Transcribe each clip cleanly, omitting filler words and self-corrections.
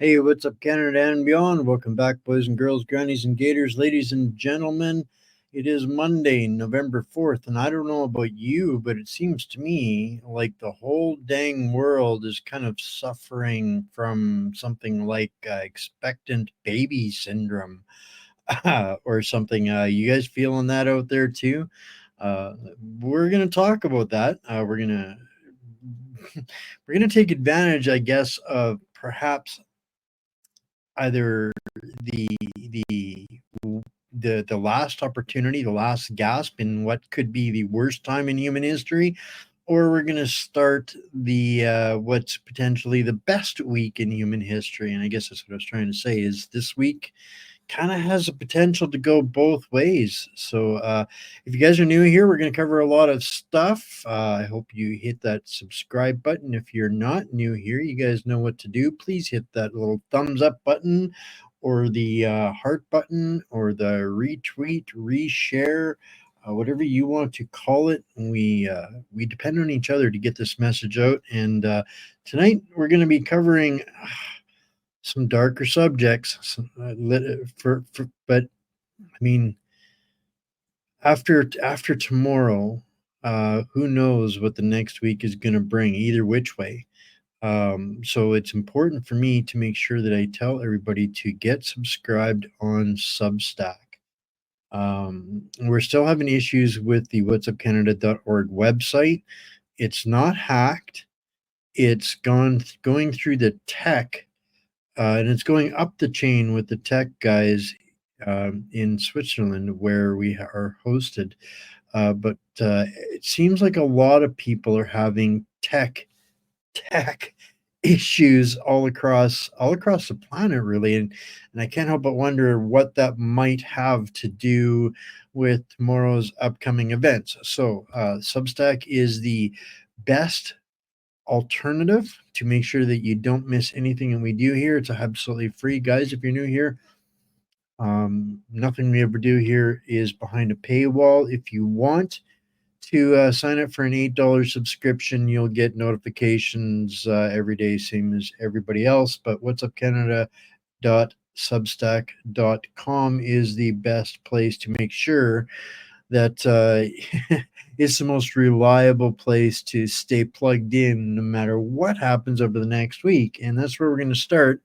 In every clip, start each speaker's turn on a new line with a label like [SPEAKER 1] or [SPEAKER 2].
[SPEAKER 1] Hey, what's up, Canada and beyond? Welcome back, boys and girls, grannies and gators, ladies and gentlemen. It is Monday, November 4th, and I don't know about you, but it seems to me like the whole dang world is kind of suffering from something like expectant baby syndrome or something. You guys feeling that out there too? Uh, we're going to talk about that. We're going to take advantage, I guess, of perhaps either the the the last opportunity, the last gasp in what could be the worst time in human history, or we're going to start the what's potentially the best week in human history. And I guess that's what I was trying to say is this week kind of has a potential to go both ways. So, if you guys are new here, we're going to cover a lot of stuff. I hope you hit that subscribe button. If you're not new here, you guys know what to do. Please hit that little thumbs up button or the heart button or the retweet, reshare. Whatever you want to call it, we depend on each other to get this message out. And tonight we're going to be covering some darker subjects. But I mean, after tomorrow, who knows what the next week is going to bring, either which way. So it's important for me to make sure that I tell everybody to get subscribed on Substack. We're still having issues with the whatsupcanada.org website. It's not hacked. It's going through the tech and it's going up the chain with the tech guys in Switzerland where we are hosted. But it seems like a lot of people are having tech issues all across the planet, really, and I can't help but wonder what that might have to do with tomorrow's upcoming events. So, Substack is the best alternative to make sure that you don't miss anything that we do here. It's absolutely free, guys. If you're new here, nothing we ever do here is behind a paywall. If you want to sign up for an $8 subscription, you'll get notifications every day, same as everybody else. But whatsupcanada.substack.com is the best place to make sure that it's the most reliable place to stay plugged in no matter what happens over the next week. And that's where we're going to start.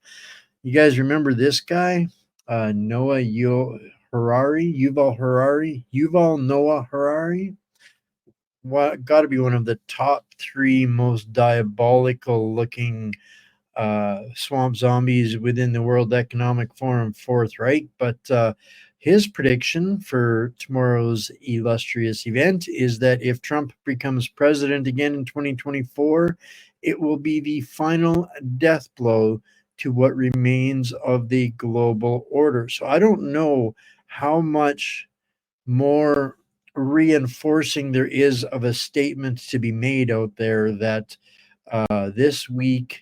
[SPEAKER 1] You guys remember this guy, Yuval Noah Harari? What got to be one of the top three most diabolical looking swamp zombies within the World Economic Forum, Fourth Reich. But his prediction for tomorrow's illustrious event is that if Trump becomes president again in 2024, it will be the final death blow to what remains of the global order. So I don't know how much more reinforcing there is of a statement to be made out there that this week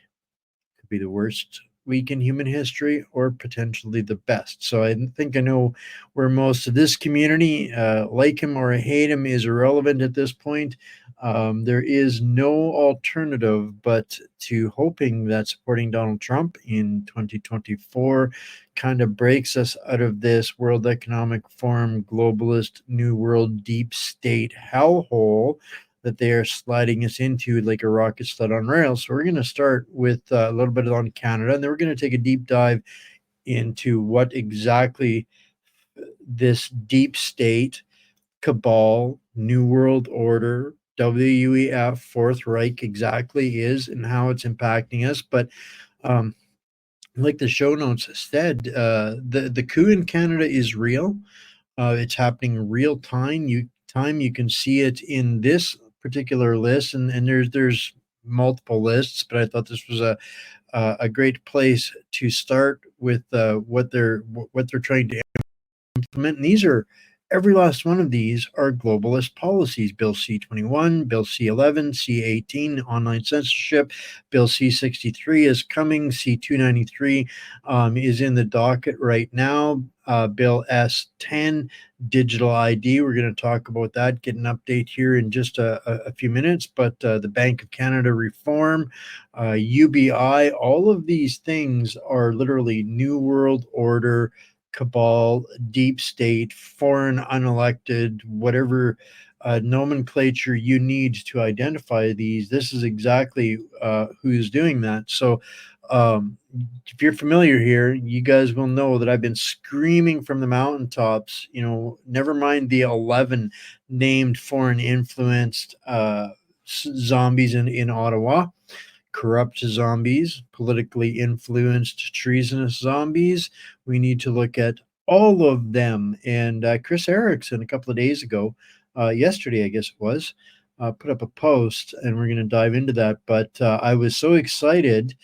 [SPEAKER 1] could be the worst week in human history or potentially the best. So I think I know where most of this community, like him or hate him, is irrelevant at this point. There is no alternative but to hoping that supporting Donald Trump in 2024 kind of breaks us out of this World Economic Forum, globalist, New World, deep state hellhole that they are sliding us into like a rocket sled on rails. So we're going to start with a little bit on Canada, and then we're going to take a deep dive into what exactly this deep state cabal, New World Order, WEF, Fourth Reich exactly is and how it's impacting us. But like the show notes said, the coup in Canada is real. It's happening real time. You can see it in this particular list, and there's multiple lists, but I thought this was a great place to start with what they're trying to implement. And these are every last one of these are globalist policies. Bill C-21, Bill C-11, C-18, online censorship, Bill C-63 is coming, C-293 is in the docket right now, Bill S-10, digital ID. We're going to talk about that, get an update here in just a few minutes, but the Bank of Canada reform, UBI, all of these things are literally New World Order, cabal, deep state, foreign, unelected, whatever nomenclature you need to identify these. This is exactly who's doing that. So if you're familiar here, you guys will know that I've been screaming from the mountaintops, never mind the 11 named foreign influenced zombies in Ottawa, corrupt zombies, politically influenced, treasonous zombies. We need to look at all of them. And Chris Erickson, a couple of days ago, yesterday, I guess it was, put up a post, and we're going to dive into that. But I was so excited.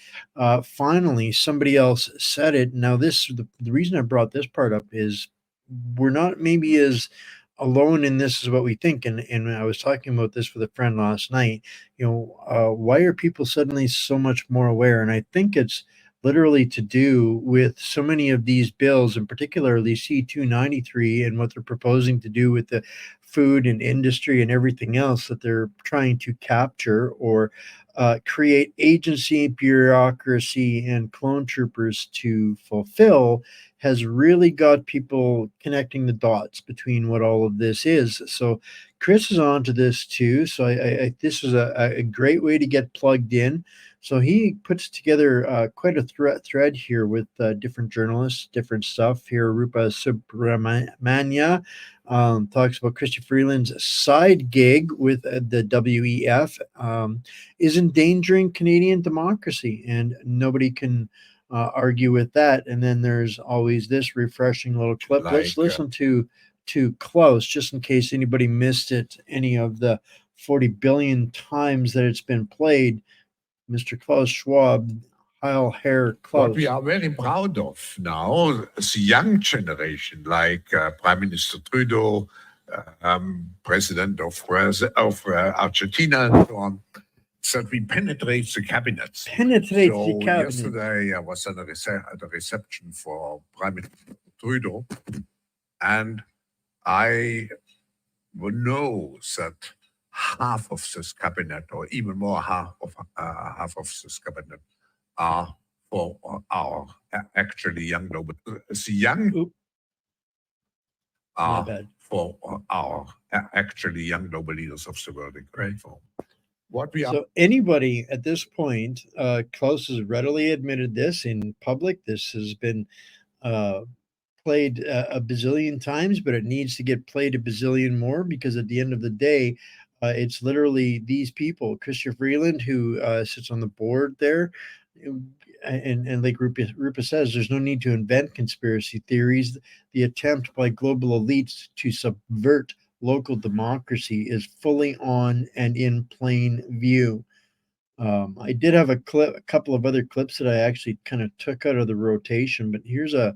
[SPEAKER 1] Finally, somebody else said it. Now, the reason I brought this part up is we're not maybe as alone in this is what we think. And I was talking about this with a friend last night. Why are people suddenly so much more aware? And I think it's literally to do with so many of these bills, and particularly C-293 and what they're proposing to do with the food and industry and everything else that they're trying to capture or create agency, bureaucracy, and clone troopers to fulfill, has really got people connecting the dots between what all of this is. So Chris is on to this too. So this is a great way to get plugged in. So he puts together quite a thread here with different journalists, different stuff here. Rupa Subramanya talks about Christopher Freeland's side gig with the WEF is endangering Canadian democracy, and nobody can argue with that. And then there's always this refreshing little clip. Let's listen to Klaus, just in case anybody missed it any of the 40 billion times that it's been played. Mr. Klaus Schwab, Heil Herr Klaus.
[SPEAKER 2] What we are very proud of now, the young generation, like Prime Minister Trudeau, President of Argentina, and so on, that we penetrate the cabinets. Yesterday I was at a reception for Prime Minister Trudeau, and I know that half of this cabinet, or even more, half of this cabinet, are for our actually young noble. The young are for our actually young noble leaders of the world.
[SPEAKER 1] So anybody at this point, Klaus has readily admitted this in public. This has been played a bazillion times, but it needs to get played a bazillion more, because at the end of the day, it's literally these people. Christopher Freeland, who sits on the board there, and like Rupa says, there's no need to invent conspiracy theories. The attempt by global elites to subvert local democracy is fully on and in plain view. I did have a couple of other clips that I actually kind of took out of the rotation, but here's a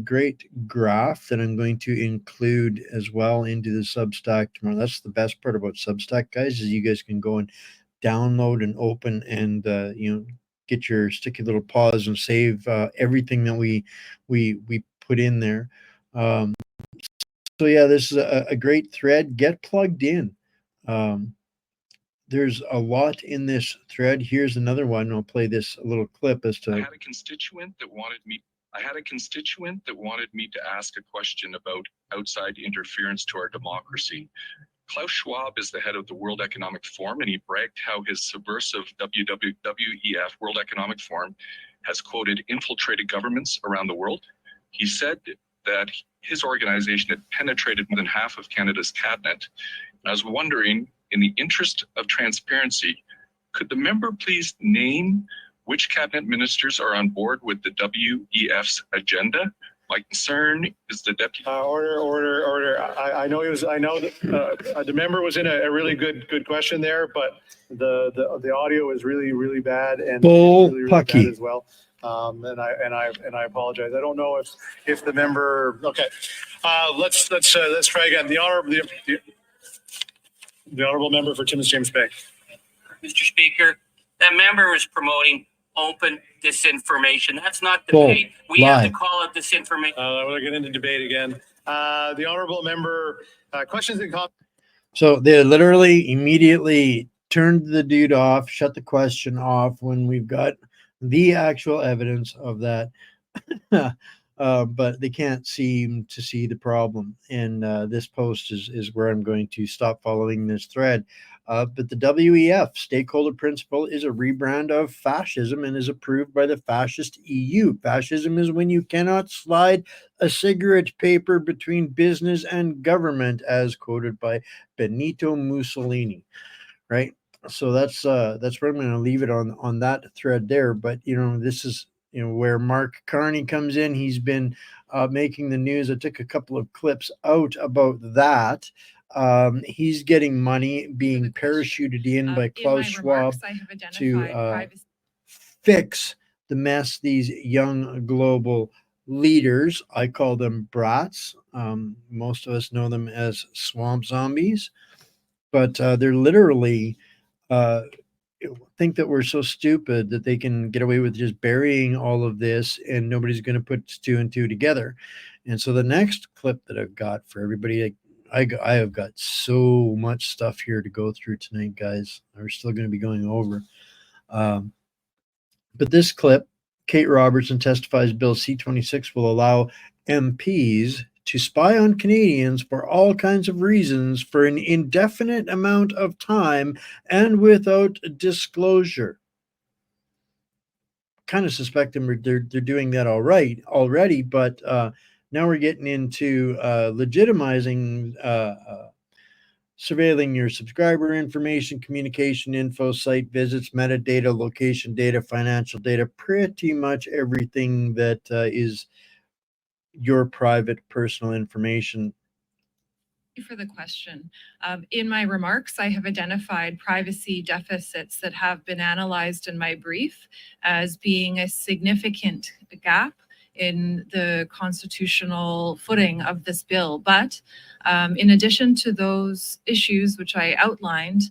[SPEAKER 1] great graph that I'm going to include as well into the Substack tomorrow. That's the best part about Substack, guys, is you guys can go and download and open and get your sticky little paws and save everything that we put in there. So yeah, this is a great thread. Get plugged in. There's a lot in this thread. Here's another one. I'll play this little clip as to.
[SPEAKER 3] I had a constituent that wanted me to ask a question about outside interference to our democracy. Klaus Schwab is the head of the World Economic Forum, and he bragged how his subversive WEF, World Economic Forum, has, quoted, infiltrated governments around the world. He said that his organization had penetrated more than half of Canada's cabinet. I was wondering, in the interest of transparency, could the member please name which cabinet ministers are on board with the WEF's agenda? My concern is the deputy.
[SPEAKER 4] Order. I know that the member was in a really good question there, but the audio is really bad and
[SPEAKER 1] Bull
[SPEAKER 4] really
[SPEAKER 1] Pucky
[SPEAKER 4] bad as well. And I apologize. I don't know if the member. Okay, let's try again. The honorable member for Timmins James Bay.
[SPEAKER 5] Mr. Speaker, that member was promoting open disinformation. That's not debate. We have to call it disinformation.
[SPEAKER 4] We're getting into debate again. The honorable member, questions and comments.
[SPEAKER 1] So they literally immediately turned the dude off, shut the question off when we've got the actual evidence of that. But they can't seem to see the problem. And this post is where I'm going to stop following this thread. But the WEF stakeholder principle is a rebrand of fascism and is approved by the fascist EU. Fascism is when you cannot slide a cigarette paper between business and government, as quoted by Benito Mussolini. Right. So that's where I'm going to leave it on that thread there. But this is where Mark Carney comes in. He's been making the news. I took a couple of clips out about that. He's getting money being parachuted in by Klaus Schwab to fix the mess these young global leaders, I call them brats. Most of us know them as swamp zombies, but they're literally think that we're so stupid that they can get away with just burying all of this and nobody's going to put two and two together. And so the next clip that I've got for everybody, I have got so much stuff here to go through tonight, guys. We're still going to be going over. But this clip, Kate Robertson testifies Bill C-26 will allow MPs to spy on Canadians for all kinds of reasons for an indefinite amount of time and without disclosure. Kind of suspect them they're doing that already, but now we're getting into legitimizing surveilling your subscriber information, communication info, site visits, metadata, location data, financial data, pretty much everything that is your private personal information.
[SPEAKER 6] Thank you for the question. In my remarks, I have identified privacy deficits that have been analyzed in my brief as being a significant gap in the constitutional footing of this bill. But in addition to those issues which I outlined,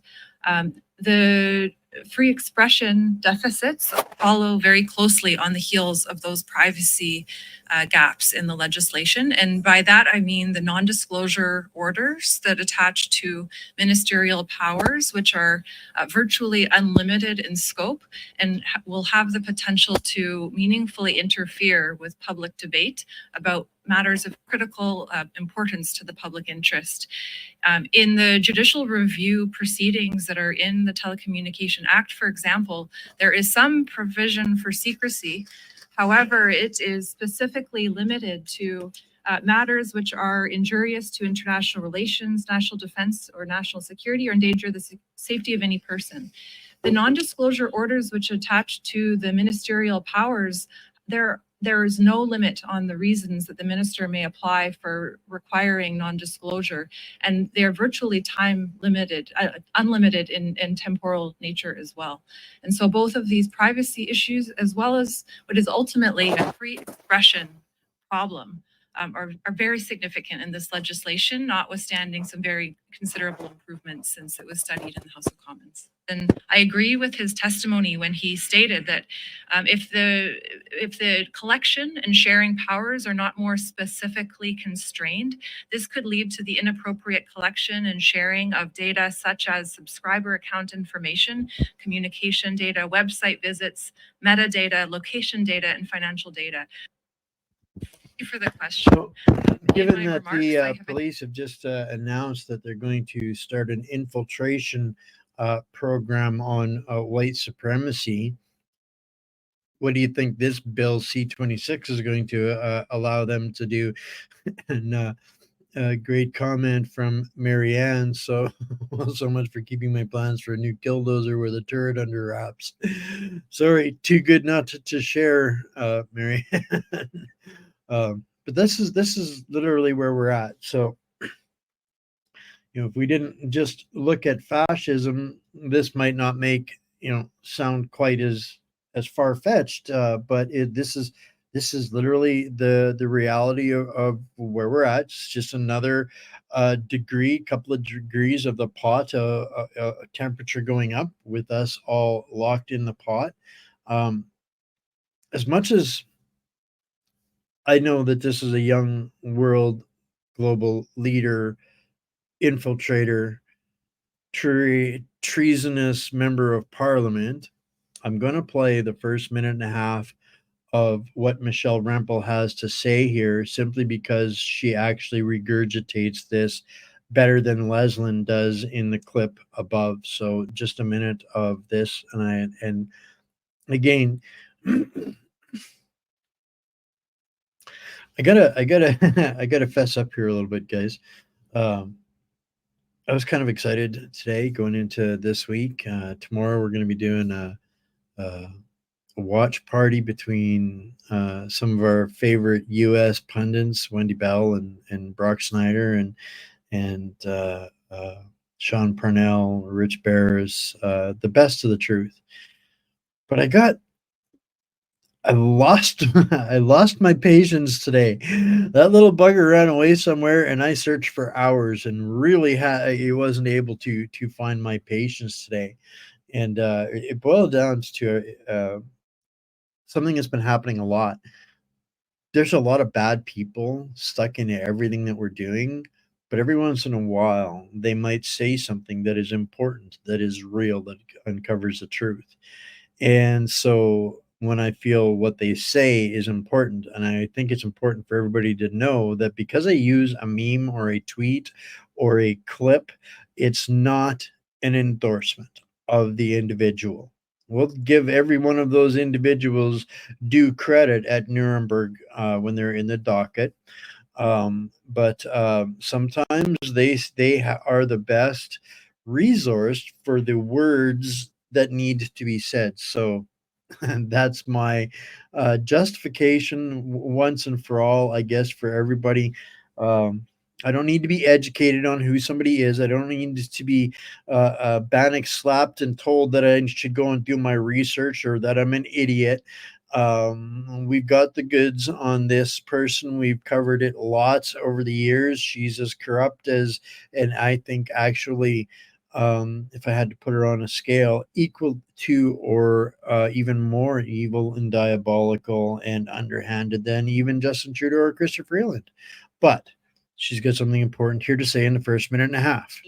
[SPEAKER 6] the free expression deficits follow very closely on the heels of those privacy gaps in the legislation. And by that, I mean the non-disclosure orders that attach to ministerial powers, which are virtually unlimited in scope and will have the potential to meaningfully interfere with public debate about matters of critical importance to the public interest. In the judicial review proceedings that are in the Telecommunication Act, for example, there is some provision for secrecy. However, it is specifically limited to matters which are injurious to international relations, national defense, or national security, or endanger the safety of any person. The non-disclosure orders which attach to the ministerial powers, there is no limit on the reasons that the minister may apply for requiring non-disclosure, and they're virtually time limited, unlimited in temporal nature as well. And so both of these privacy issues, as well as what is ultimately a free expression problem, are very significant in this legislation, notwithstanding some very considerable improvements since it was studied in the House of Commons. And I agree with his testimony when he stated that if the collection and sharing powers are not more specifically constrained, this could lead to the inappropriate collection and sharing of data such as subscriber account information, communication data, website visits, metadata, location data, and financial data. Thank you for the question.
[SPEAKER 1] So, given that the police have just announced that they're going to start an infiltration program on white supremacy, what do you think this bill C-26 is going to allow them to do? And a great comment from Marianne. So, well, so much for keeping my plans for a new killdozer with a turret under wraps. Sorry, too good not to share, Marianne. But this is literally where we're at. So, if we didn't just look at fascism, this might not make, sound quite as as far-fetched, but this is literally the reality of where we're at. It's just another couple of degrees of the pot, temperature going up with us all locked in the pot. As much as I know that this is a young world global leader, infiltrator, treasonous member of parliament, I'm going to play the first minute and a half of what Michelle Rempel has to say here, simply because she actually regurgitates this better than Leslin does in the clip above. So just a minute of this, and again, I gotta fess up here a little bit, guys. I was kind of excited today going into this week. Tomorrow we're going to be doing a watch party between some of our favorite U.S. pundits, Wendy Bell and Brock Snyder, and Sean Parnell, Rich Bears, the best of the truth. But I lost I lost my patience today. That little bugger ran away somewhere, and I searched for hours and really he wasn't able to find my patience today. And it boiled down to something that's been happening a lot. There's a lot of bad people stuck into everything that we're doing, but every once in a while they might say something that is important, that is real, that uncovers the truth. And so when I feel what they say is important, and I think it's important for everybody to know that because I use a meme or a tweet or a clip, it's not an endorsement of the individual. We'll give every one of those individuals due credit at Nuremberg when they're in the docket. But sometimes they are the best resource for the words that need to be said. So that's my justification once and for all, I guess, for everybody. I don't need to be educated on who somebody is. I don't need to be bannock slapped and told that I should go and do my research or that I'm an idiot. We've got the goods on this person. We've covered it lots over the years. She's as corrupt as, and I think actually, if I had to put her on a scale, equal to or even more evil and diabolical and underhanded than even Justin Trudeau or Christopher Freeland. But she's got something important here to say in the first minute and a half.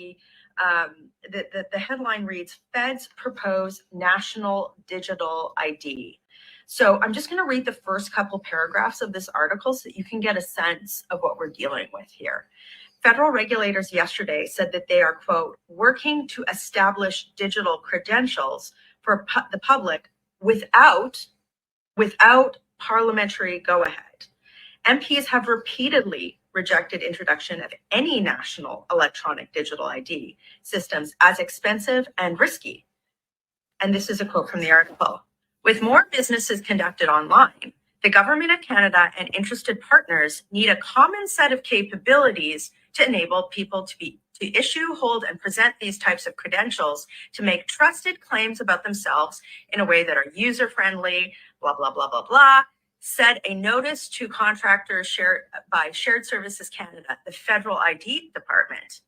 [SPEAKER 7] The headline reads, Feds propose national digital ID. So I'm just going to read the first couple paragraphs of this article so that you can get a sense of what we're dealing with here. Federal regulators yesterday said that they are, quote, working to establish digital credentials for the public without parliamentary go-ahead. MPs have repeatedly rejected introduction of any national electronic digital ID systems as expensive and risky. And this is a quote from the article. With more businesses conducted online, the Government of Canada and interested partners need a common set of capabilities to enable people to issue, hold, and present these types of credentials to make trusted claims about themselves in a way that are user-friendly, blah, blah, blah, blah, blah, said a notice to contractors shared by Shared Services Canada, the federal ID department.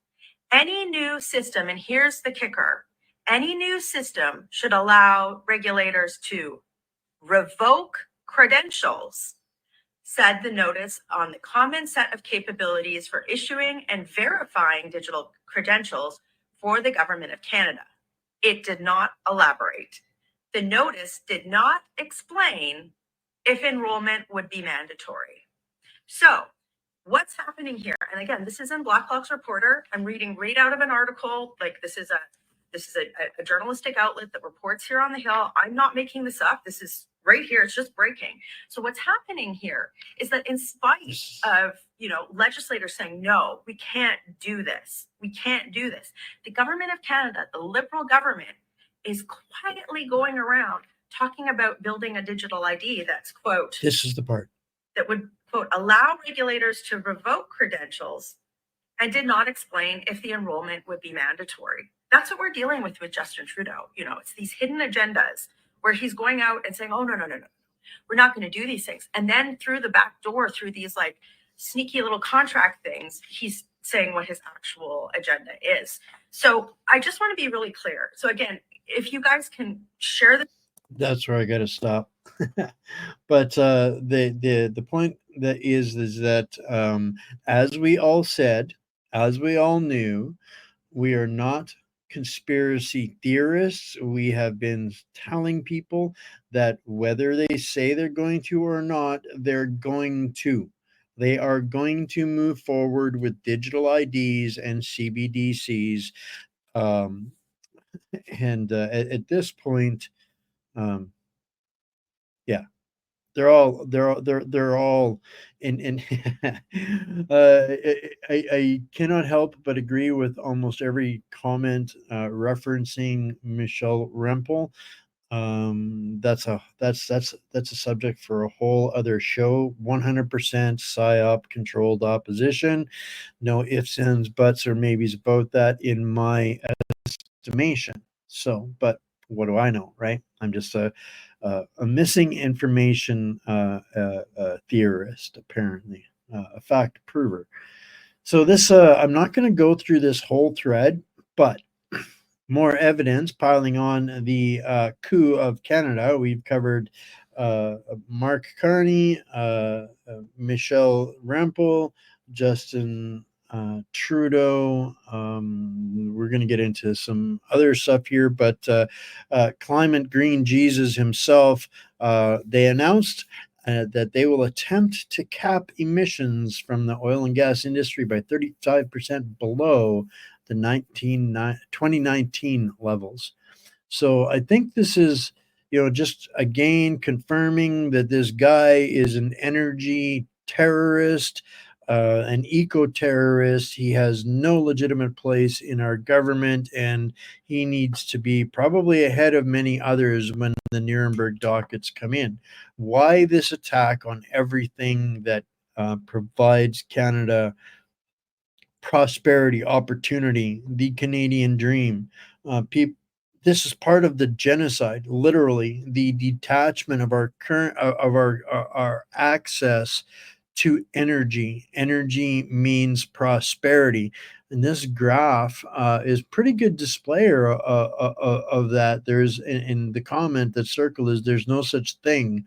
[SPEAKER 7] Any new system, and here's the kicker, any new system should allow regulators to revoke credentials, said the notice on the common set of capabilities for issuing and verifying digital credentials for the Government of Canada. It did not elaborate. The notice did not explain if enrollment would be mandatory. So what's happening here? And again, this is in Blacklock's Reporter. I'm reading right out of an article. Like this is a journalistic outlet that reports here on the Hill. I'm not making this up. This is right here. It's just breaking. So what's happening here is that in spite of, legislators saying, no, we can't do this. We can't do this. The Government of Canada, the Liberal government, is quietly going around talking about building a digital ID that's, quote,
[SPEAKER 1] this is the part
[SPEAKER 7] that would, quote, allow regulators to revoke credentials and did not explain if the enrollment would be mandatory. That's what we're dealing with Justin Trudeau. It's these hidden agendas where he's going out and saying, oh, no, we're not going to do these things. And then through the back door, through these like sneaky little contract things, he's saying what his actual agenda is. So I just want to be really clear. So again, if you guys can share the
[SPEAKER 1] That's where I got to stop. But the point that is that as we all said, as we all knew, we are not conspiracy theorists. We have been telling people that whether they say they're going to or not, they're going to. They are going to move forward with digital IDs and CBDCs. And at this point, yeah, they're all in I cannot help but agree with almost every comment referencing Michelle Rempel. That's a subject for a whole other show. 100% psyop controlled opposition. No ifs, ands, buts, or maybes about that in my estimation. So, but what do I know, right? I'm just a missing information theorist, apparently, a fact prover. So this, I'm not going to go through this whole thread, but more evidence piling on the coup of Canada. We've covered Mark Carney, Michelle Rempel, Justin Trudeau. We're going to get into some other stuff here, but Climate Green Jesus himself, they announced that they will attempt to cap emissions from the oil and gas industry by 35% below the 2019 levels. So I think this is, just again confirming that this guy is an energy terrorist, an eco-terrorist. He has no legitimate place in our government, and he needs to be probably ahead of many others when the Nuremberg dockets come in. Why this attack on everything that provides Canada prosperity, opportunity, the Canadian dream? This is part of the genocide, literally the detachment of our current of our access to energy. Energy means prosperity, and this graph is pretty good displayer of that. There's in the comment that circle is there's no such thing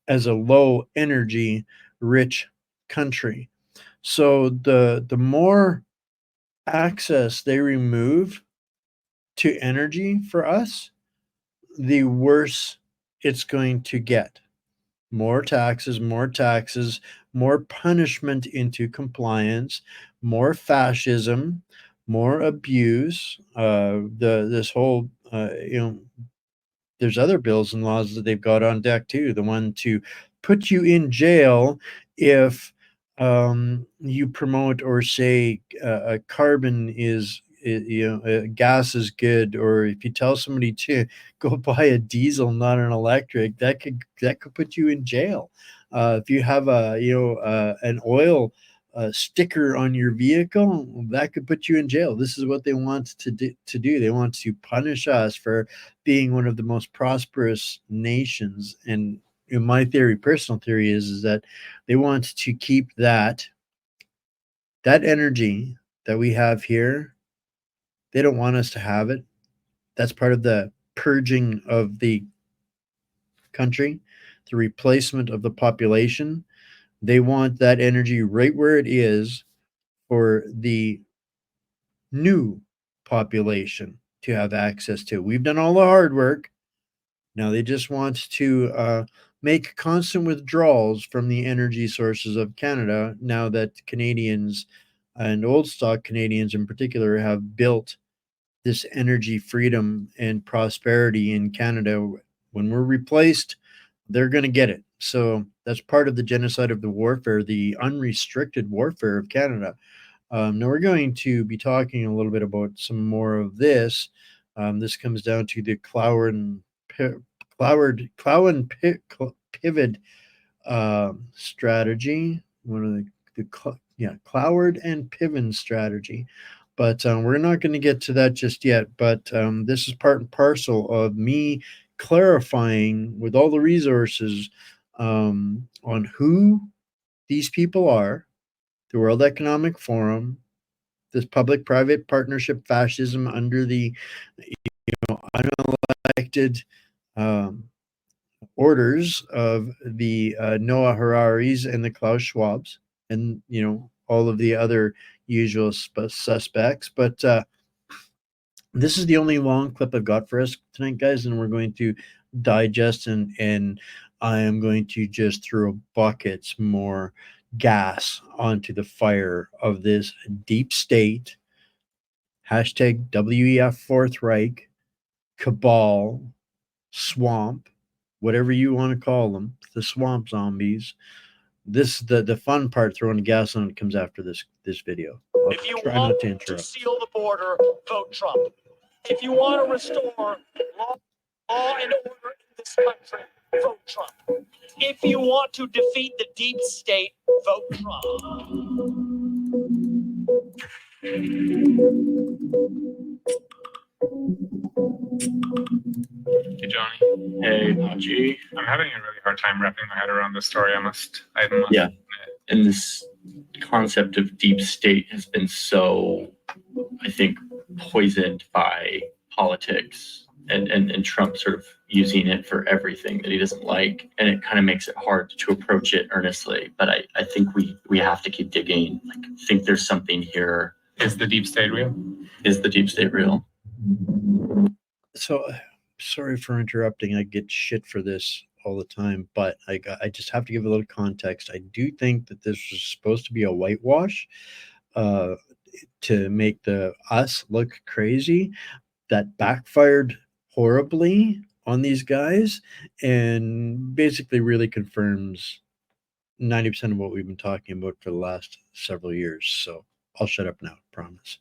[SPEAKER 1] as a low energy rich country. So the more access they remove to energy for us, the worse it's going to get. More taxes, more punishment into compliance, more fascism, more abuse. This whole there's other bills and laws that they've got on deck too. The one to put you in jail if you promote or say carbon is gas is good, or if you tell somebody to go buy a diesel, not an electric, that could put you in jail. If you have an oil sticker on your vehicle, that could put you in jail. This is what they want to do. They want to punish us for being one of the most prosperous nations. And my theory, personal theory, is that they want to keep that energy that we have here. They don't want us to have it. That's part of the purging of the country, the replacement of the population. They want that energy right where it is for the new population to have access to. We've done all the hard work. Now they just want to make constant withdrawals from the energy sources of Canada, now that Canadians and old stock Canadians in particular have built this energy freedom and prosperity in Canada. When we're replaced, they're going to get it. So that's part of the genocide of the warfare, the unrestricted warfare of Canada. Now we're going to be talking a little bit about some more of this. This comes down to the Cloward-Piven strategy. One of the Cloward-Piven strategy. But we're not going to get to that just yet. But this is part and parcel of me clarifying with all the resources on who these people are, the World Economic Forum, this public-private partnership fascism under the unelected orders of the Noah Hararis and the Klaus Schwabs, and all of the other usual suspects. But this is the only long clip I've got for us tonight, guys, and we're going to digest and I am going to just throw buckets more gas onto the fire of this deep state, hashtag WEF Fourth Reich, cabal, swamp, whatever you want to call them, the swamp zombies. This the fun part, throwing gas on it, comes after this video. I'll
[SPEAKER 8] if you
[SPEAKER 1] try
[SPEAKER 8] want
[SPEAKER 1] not to
[SPEAKER 8] to
[SPEAKER 1] interrupt.
[SPEAKER 8] seal the border, vote Trump. If you want to restore law and order in this country, vote Trump. If you want to defeat the deep state, vote Trump.
[SPEAKER 9] Hey, Johnny. Hey, G. I'm having a really hard time wrapping my head around this story. I must
[SPEAKER 10] yeah.
[SPEAKER 9] admit.
[SPEAKER 10] And this concept of deep state has been so, I think, poisoned by politics and Trump sort of using it for everything that he doesn't like. And it kind of makes it hard to approach it earnestly. But I think we have to keep digging. Like, I think there's something here.
[SPEAKER 9] Is the deep state real?
[SPEAKER 10] Is the deep state real?
[SPEAKER 1] So, sorry for interrupting. I get shit for this all the time, but I just have to give a little context. I do think that this was supposed to be a whitewash to make us look crazy. That backfired horribly on these guys and basically really confirms 90% of what we've been talking about for the last several years. So I'll shut up now, promise.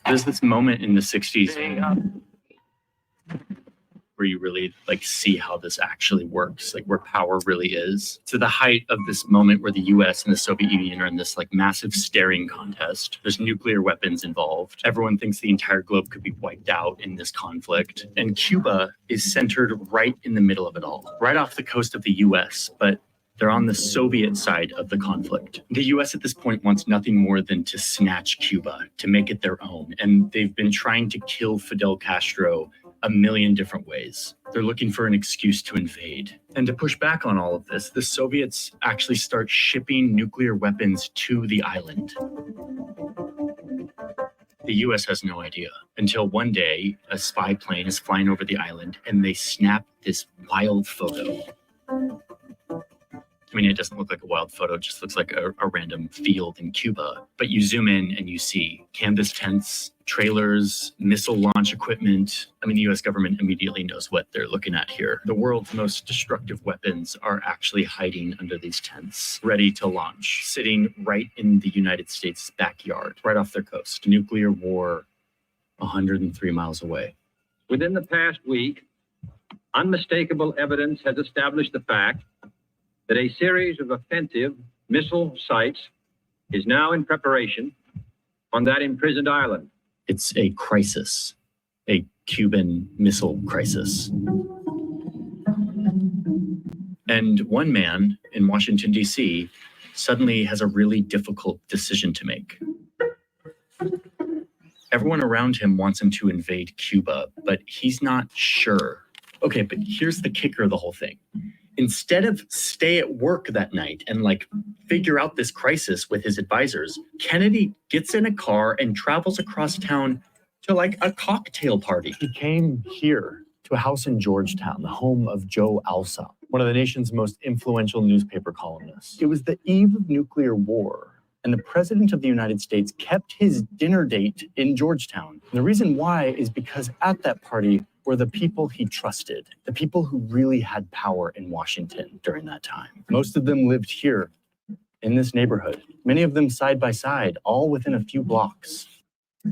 [SPEAKER 10] There's this moment in the 60s where you really see how this actually works, where power really is. To the height of this moment where the US and the Soviet Union are in this massive staring contest. There's nuclear weapons involved. Everyone thinks the entire globe could be wiped out in this conflict. And Cuba is centered right in the middle of it all, right off the coast of the US, but they're on the Soviet side of the conflict. The US at this point wants nothing more than to snatch Cuba, to make it their own. And they've been trying to kill Fidel Castro a million different ways. They're looking for an excuse to invade. And to push back on all of this, the Soviets actually start shipping nuclear weapons to the island. The US has no idea until one day a spy plane is flying over the island and they snap this wild photo. I mean, it doesn't look like a wild photo, it just looks like a random field in Cuba. But you zoom in and you see canvas tents, trailers, missile launch equipment. I mean, the US government immediately knows what they're looking at here. The world's most destructive weapons are actually hiding under these tents, ready to launch, sitting right in the United States' backyard, right off their coast. Nuclear war 103 miles away.
[SPEAKER 11] Within the past week, unmistakable evidence has established the fact that a series of offensive missile sites is now in preparation on that imprisoned island.
[SPEAKER 10] It's a crisis, a Cuban missile crisis. And one man in Washington, D.C. suddenly has a really difficult decision to make. Everyone around him wants him to invade Cuba, but he's not sure. Okay, but here's the kicker of the whole thing. Instead of stay at work that night and figure out this crisis with his advisors, Kennedy gets in a car and travels across town to a cocktail party. He came here to a house in Georgetown, the home of Joe Alsop, one of the nation's most influential newspaper columnists. It was the eve of nuclear war, and the president of the United States kept his dinner date in Georgetown. And the reason why is because at that party were the people he trusted, the people who really had power in Washington during that time. Most of them lived here in this neighborhood, many of them side by side, all within a few blocks.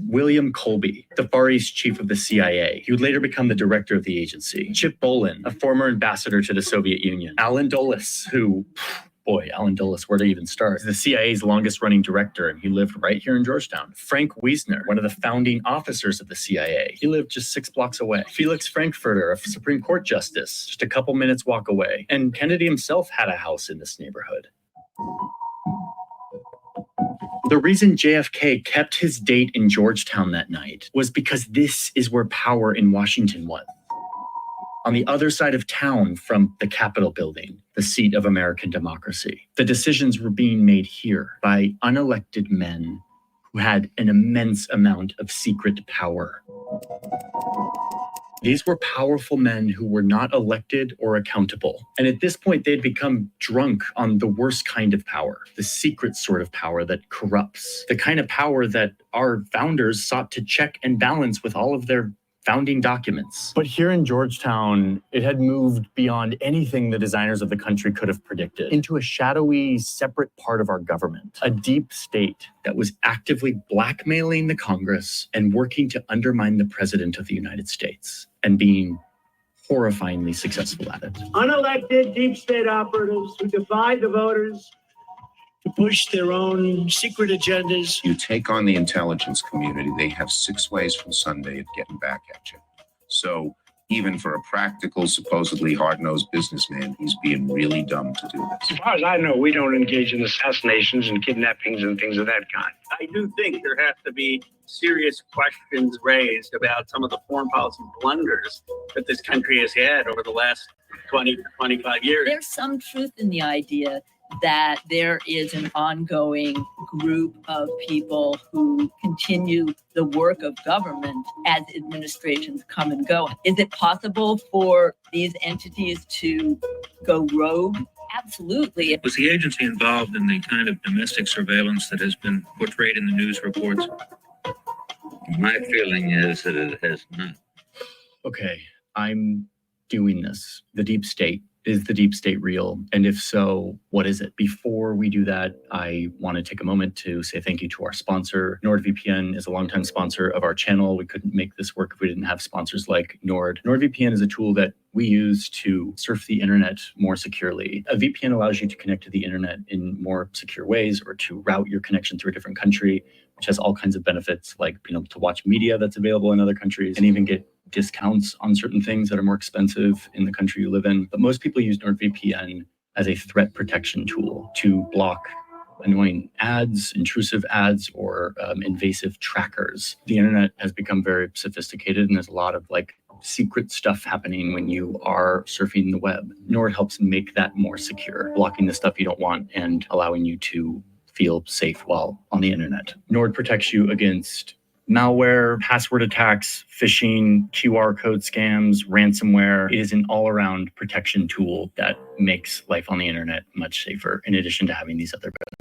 [SPEAKER 10] William Colby, the Far East chief of the CIA. He would later become the director of the agency. Chip Bolin, a former ambassador to the Soviet Union. Alan Dulles, who boy, Alan Dulles, where to even start? The CIA's longest running director, and he lived right here in Georgetown. Frank Wiesner, one of the founding officers of the CIA. He lived just 6 blocks away. Felix Frankfurter, a Supreme Court justice, just a couple minutes walk away. And Kennedy himself had a house in this neighborhood. The reason JFK kept his date in Georgetown that night was because this is where power in Washington was. On the other side of town from the Capitol building, the seat of American democracy. The decisions were being made here by unelected men who had an immense amount of secret power. These were powerful men who were not elected or accountable. And at this point, they'd become drunk on the worst kind of power, the secret sort of power that corrupts, the kind of power that our founders sought to check and balance with all of their founding documents. But here in Georgetown, it had moved beyond anything the designers of the country could have predicted into a shadowy, separate part of our government, a deep state that was actively blackmailing the Congress and working to undermine the President of the United States and being horrifyingly successful at it.
[SPEAKER 8] Unelected deep state operatives who divide the voters to push their own secret agendas.
[SPEAKER 12] You take on the intelligence community, they have 6 ways from Sunday of getting back at you. So even for a practical, supposedly hard-nosed businessman, he's being really dumb to do this.
[SPEAKER 8] As far as I know, we don't engage in assassinations and kidnappings and things of that kind.
[SPEAKER 5] I do think there have to be serious questions raised about some of the foreign policy blunders that this country has had over the last 20 to 25 years.
[SPEAKER 13] There's some truth in the idea that there is an ongoing group of people who continue the work of government as administrations come and go. Is it possible for these entities to go rogue? Absolutely.
[SPEAKER 14] Was the agency involved in the kind of domestic surveillance that has been portrayed in the news reports? My feeling is that it has not.
[SPEAKER 10] Okay, I'm doing this. The deep state. Is the deep state real? And if so, what is it? Before we do that, I want to take a moment to say thank you to our sponsor. NordVPN is a longtime sponsor of our channel. We couldn't make this work if we didn't have sponsors like Nord. NordVPN is a tool that we use to surf the internet more securely. A VPN allows you to connect to the internet in more secure ways or to route your connection through a different country, which has all kinds of benefits like being able to watch media that's available in other countries and even get discounts on certain things that are more expensive in the country you live in. But most people use NordVPN as a threat protection tool to block annoying ads, intrusive ads, or invasive trackers. The internet has become very sophisticated and there's a lot of secret stuff happening when you are surfing the web. Nord helps make that more secure, blocking the stuff you don't want and allowing you to feel safe while on the internet. Nord protects you against malware, password attacks, phishing, QR code scams, ransomware. It is an all-around protection tool that makes life on the internet much safer, in addition to having these other benefits.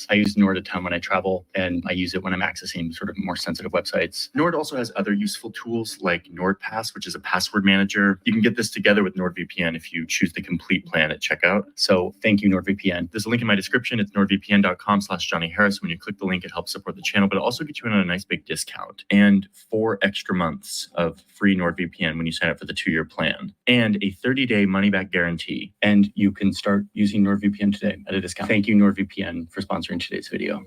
[SPEAKER 10] I use Nord a ton when I travel, and I use it when I'm accessing sort of more sensitive websites. Nord also has other useful tools like NordPass, which is a password manager. You can get this together with NordVPN if you choose the complete plan at checkout. So thank you, NordVPN. There's a link in my description. It's nordvpn.com/Johnny Harris. When you click the link, it helps support the channel, but it also gets you in on a nice big discount and 4 extra months of free NordVPN when you sign up for the 2-year plan and a 30-day money-back guarantee. And you can start using NordVPN today at a discount. Thank you, NordVPN, for sponsoring today's video.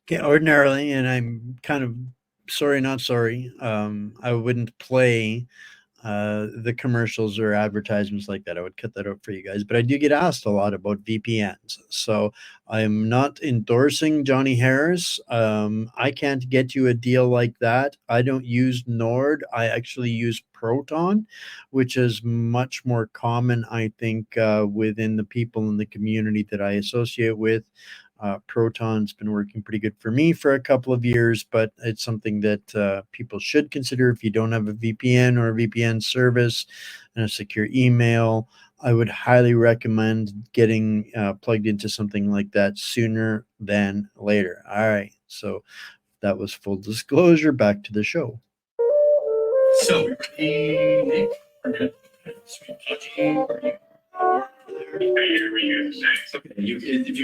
[SPEAKER 1] Okay, ordinarily, and I'm kind of sorry, not sorry, I wouldn't play the commercials or advertisements like that. I would cut that out for you guys, but I do get asked a lot about VPNs. So I'm not endorsing Johnny Harris. I can't get you a deal like that. I don't use Nord. I actually use Proton, which is much more common, I think, within the people in the community that I associate with. Proton's been working pretty good for me for a couple of years, but it's something that people should consider if you don't have a VPN or a VPN service and a secure email. I would highly recommend getting plugged into something like that sooner than later. All right, so that was full disclosure. Back to the show.
[SPEAKER 10] So, if you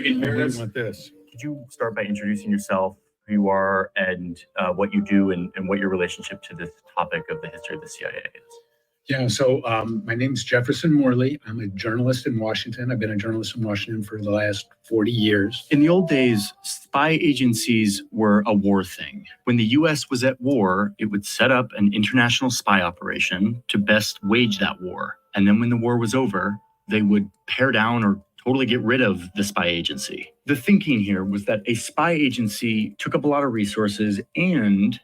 [SPEAKER 10] can hear us, could you start by introducing yourself, who you are, and what you do, and what your relationship to this topic of the history of the CIA is?
[SPEAKER 15] Yeah, so my name's Jefferson Morley. I'm a journalist in Washington. I've been a journalist in Washington for the last 40 years.
[SPEAKER 10] In the old days, spy agencies were a war thing. When the US was at war, it would set up an international spy operation to best wage that war. And then when the war was over, they would pare down or totally get rid of the spy agency. The thinking here was that a spy agency took up a lot of resources and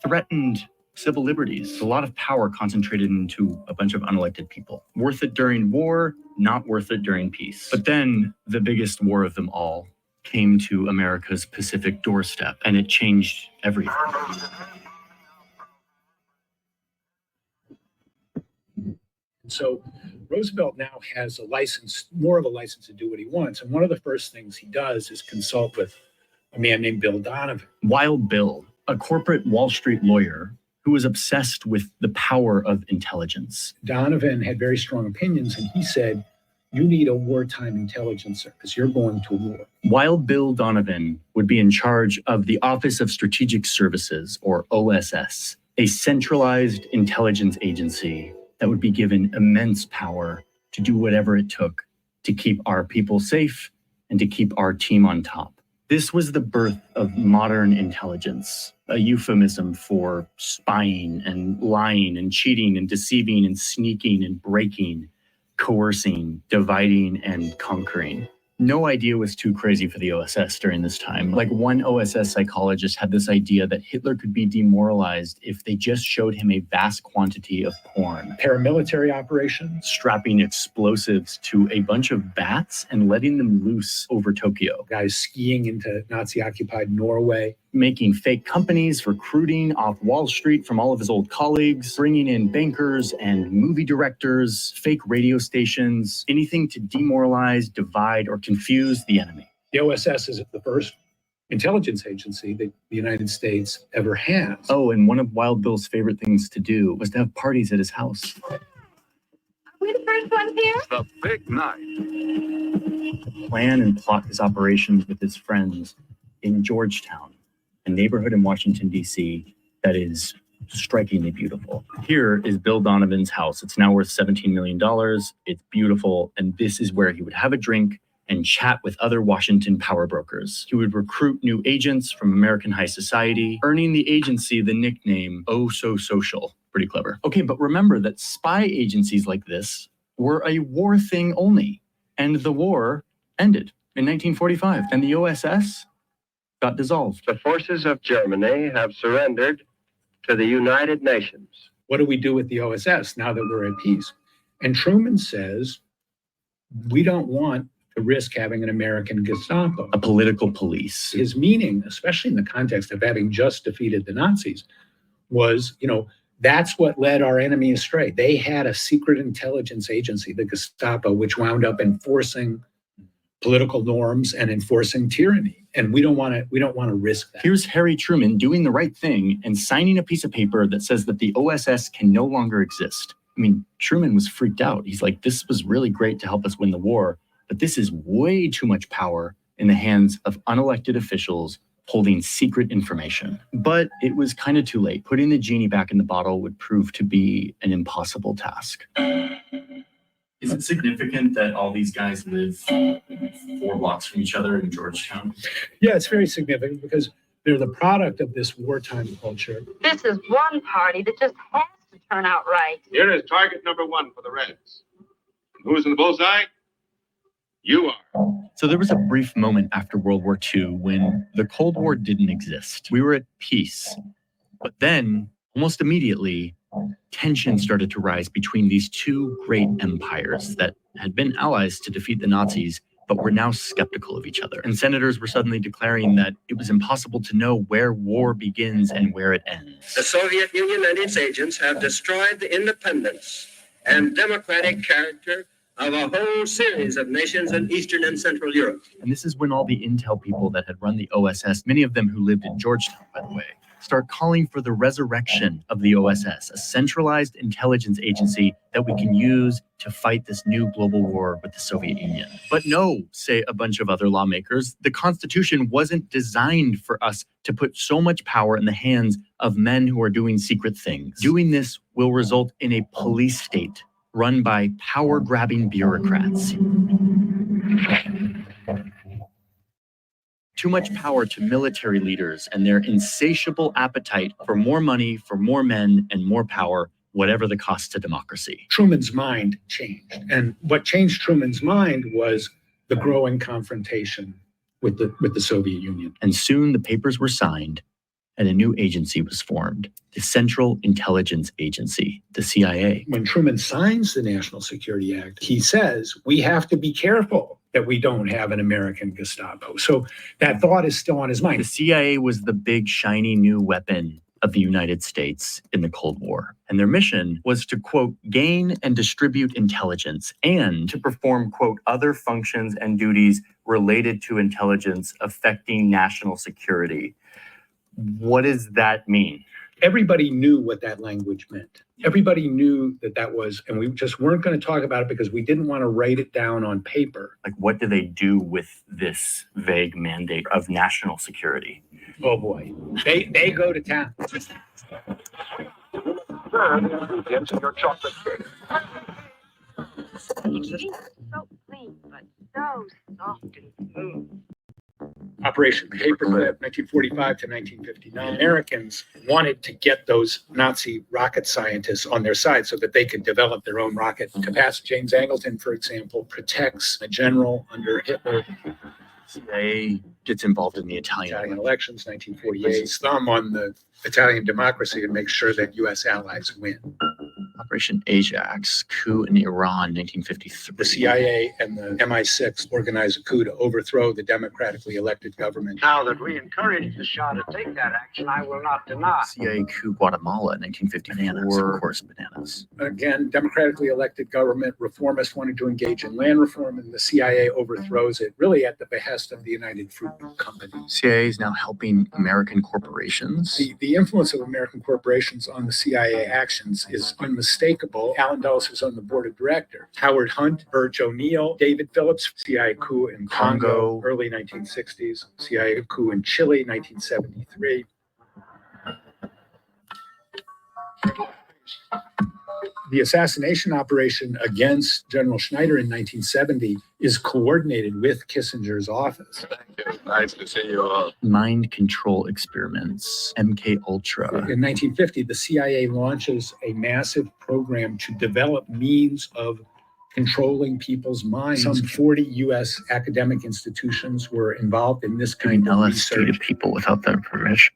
[SPEAKER 10] threatened civil liberties. A lot of power concentrated into a bunch of unelected people. Worth it during war, not worth it during peace. But then the biggest war of them all came to America's Pacific doorstep, and it changed everything.
[SPEAKER 15] So Roosevelt now has a license, more of a license to do what he wants. And one of the first things he does is consult with a man named Bill Donovan.
[SPEAKER 10] Wild Bill, a corporate Wall Street lawyer who was obsessed with the power of intelligence.
[SPEAKER 15] Donovan had very strong opinions, and he said, you need a wartime intelligencer because you're going to war.
[SPEAKER 10] Wild Bill Donovan would be in charge of the Office of Strategic Services, or OSS, a centralized intelligence agency that would be given immense power to do whatever it took to keep our people safe and to keep our team on top. This was the birth of modern intelligence, a euphemism for spying and lying and cheating and deceiving and sneaking and breaking, coercing, dividing and conquering. No idea was too crazy for the OSS during this time. Like one OSS psychologist had this idea that Hitler could be demoralized if they just showed him a vast quantity of porn.
[SPEAKER 15] Paramilitary operations.
[SPEAKER 10] Strapping explosives to a bunch of bats and letting them loose over Tokyo.
[SPEAKER 15] Guys skiing into Nazi-occupied Norway.
[SPEAKER 10] Making fake companies, recruiting off Wall Street from all of his old colleagues, bringing in bankers and movie directors, fake radio stations, anything to demoralize, divide, or confuse the enemy.
[SPEAKER 15] The OSS is the first intelligence agency that the United States ever has.
[SPEAKER 10] Oh, and one of Wild Bill's favorite things to do was to have parties at his house.
[SPEAKER 16] Are we the first ones here?
[SPEAKER 3] The big night.
[SPEAKER 10] To plan and plot his operations with his friends in Georgetown, a neighborhood in Washington, D.C. that is strikingly beautiful. Here is Bill Donovan's house. It's now worth $17 million. It's beautiful. And this is where he would have a drink and chat with other Washington power brokers. He would recruit new agents from American high society, earning the agency the nickname Oh So Social. Pretty clever. Okay, but remember that spy agencies like this were a war thing only. And the war ended in 1945. And the OSS got dissolved.
[SPEAKER 17] The forces of Germany have surrendered to the United Nations.
[SPEAKER 15] What do we do with the OSS now that we're at peace? And Truman says, we don't want to risk having an American Gestapo.
[SPEAKER 10] A political police.
[SPEAKER 15] His meaning, especially in the context of having just defeated the Nazis, was, that's what led our enemy astray. They had a secret intelligence agency, the Gestapo, which wound up enforcing political norms and enforcing tyranny. And we don't want to risk that.
[SPEAKER 10] Here's Harry Truman doing the right thing and signing a piece of paper that says that the OSS can no longer exist. I mean, Truman was freaked out. He's like, this was really great to help us win the war, but this is way too much power in the hands of unelected officials holding secret information. But it was kind of too late. Putting the genie back in the bottle would prove to be an impossible task. Is it significant that all these guys live 4 blocks from each other in Georgetown?
[SPEAKER 15] Yeah, it's very significant because they're the product of this wartime culture.
[SPEAKER 16] This is one party that just has to turn out right.
[SPEAKER 17] Here is target number 1 for the Reds. Who's in the bullseye? You are.
[SPEAKER 10] So there was a brief moment after World War II when the Cold War didn't exist. We were at peace. But then, almost immediately, tension started to rise between these two great empires that had been allies to defeat the Nazis, but were now skeptical of each other. And senators were suddenly declaring that it was impossible to know where war begins and where it ends.
[SPEAKER 17] The Soviet Union and its agents have destroyed the independence and democratic character of a whole series of nations in Eastern and Central Europe.
[SPEAKER 10] And this is when all the intel people that had run the OSS, many of them who lived in Georgetown, by the way, start calling for the resurrection of the OSS, a centralized intelligence agency that we can use to fight this new global war with the Soviet Union. But no, say a bunch of other lawmakers, the Constitution wasn't designed for us to put so much power in the hands of men who are doing secret things. Doing this will result in a police state run by power-grabbing bureaucrats. Too much power to military leaders and their insatiable appetite for more money, for more men, and more power, whatever the cost to democracy.
[SPEAKER 15] Truman's mind changed. And what changed Truman's mind was the growing confrontation with the Soviet Union.
[SPEAKER 10] And soon the papers were signed and a new agency was formed, the Central Intelligence Agency, the CIA.
[SPEAKER 15] When Truman signs the National Security Act, he says, we have to be careful that we don't have an American Gestapo. So that thought is still on his mind.
[SPEAKER 10] The CIA was the big, shiny new weapon of the United States in the Cold War. And their mission was to, quote, gain and distribute intelligence and to perform, quote, other functions and duties related to intelligence affecting national security. What does that mean?
[SPEAKER 15] Everybody knew what that language meant. Everybody knew that that was, and we just weren't going to talk about it because we didn't want to write it down on paper.
[SPEAKER 10] Like, what do they do with this vague mandate of national security?
[SPEAKER 15] Oh boy, they go to town.
[SPEAKER 8] Your chocolate cake.
[SPEAKER 16] So clean, but so soft and smooth.
[SPEAKER 15] Operation Paperclip, 1945 to 1959. Americans wanted to get those Nazi rocket scientists on their side so that they could develop their own rocket capacity. James Angleton, for example, protects a general under Hitler.
[SPEAKER 10] CIA gets involved in the Italian
[SPEAKER 15] elections, 1948. His thumb on the Italian democracy and makes sure that U.S. allies win.
[SPEAKER 10] Operation Ajax, coup in Iran, 1953.
[SPEAKER 15] The CIA and the MI6 organized a coup to overthrow the democratically elected government.
[SPEAKER 17] Now that we encourage the Shah to take that action, I will not deny.
[SPEAKER 10] CIA coup Guatemala, 1950. Bananas, of course, bananas.
[SPEAKER 15] Again, democratically elected government, reformists wanted to engage in land reform, and the CIA overthrows it, really at the behest of the United Fruit Company.
[SPEAKER 10] CIA is now helping American corporations.
[SPEAKER 15] The influence of American corporations on the CIA actions is unmistakable. Alan Dulles was on the board of directors. Howard Hunt, Burge O'Neill, David Phillips, CIA coup in Congo, early 1960s, CIA coup in Chile, 1973. The assassination operation against General Schneider in 1970 is coordinated with Kissinger's office.
[SPEAKER 9] Thank you. Nice to see you all.
[SPEAKER 10] Mind control experiments, MK Ultra.
[SPEAKER 15] In 1950, the CIA launches a massive program to develop means of controlling people's minds. Some 40 U.S. academic institutions were involved in this kind of research.
[SPEAKER 10] LSD to people without their permission.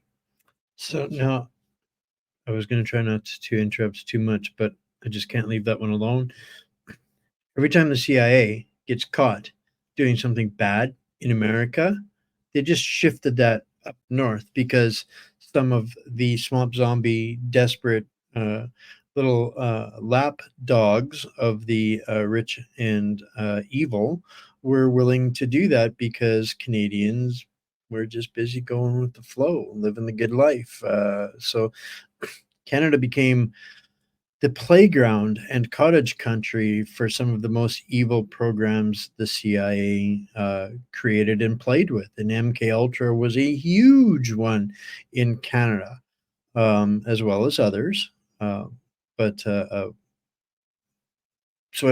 [SPEAKER 1] So now, I was going to try not to interrupt too much, but I just can't leave that one alone. Every time the CIA gets caught doing something bad in America, they just shifted that up north because some of the swamp zombie desperate little lap dogs of the rich and evil were willing to do that because Canadians were just busy going with the flow, living the good life. So Canada became the playground and cottage country for some of the most evil programs the CIA created and played with. And MK Ultra was a huge one in Canada, as well as others. So I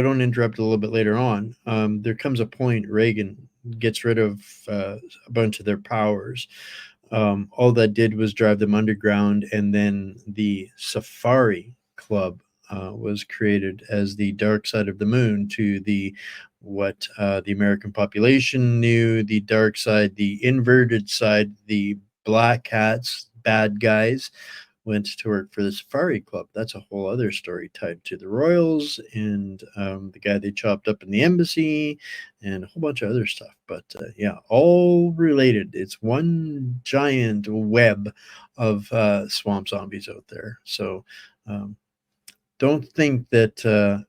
[SPEAKER 1] don't interrupt a little bit later on. There comes a point Reagan gets rid of a bunch of their powers. All that did was drive them underground, and then the Safari Club was created as the dark side of the moon to what the American population knew, the dark side, the inverted side. The black hats, bad guys, went to work for the Safari Club. That's a whole other story tied to the Royals and the guy they chopped up in the embassy and a whole bunch of other stuff. But yeah, all related. It's one giant web of swamp zombies out there. So don't think that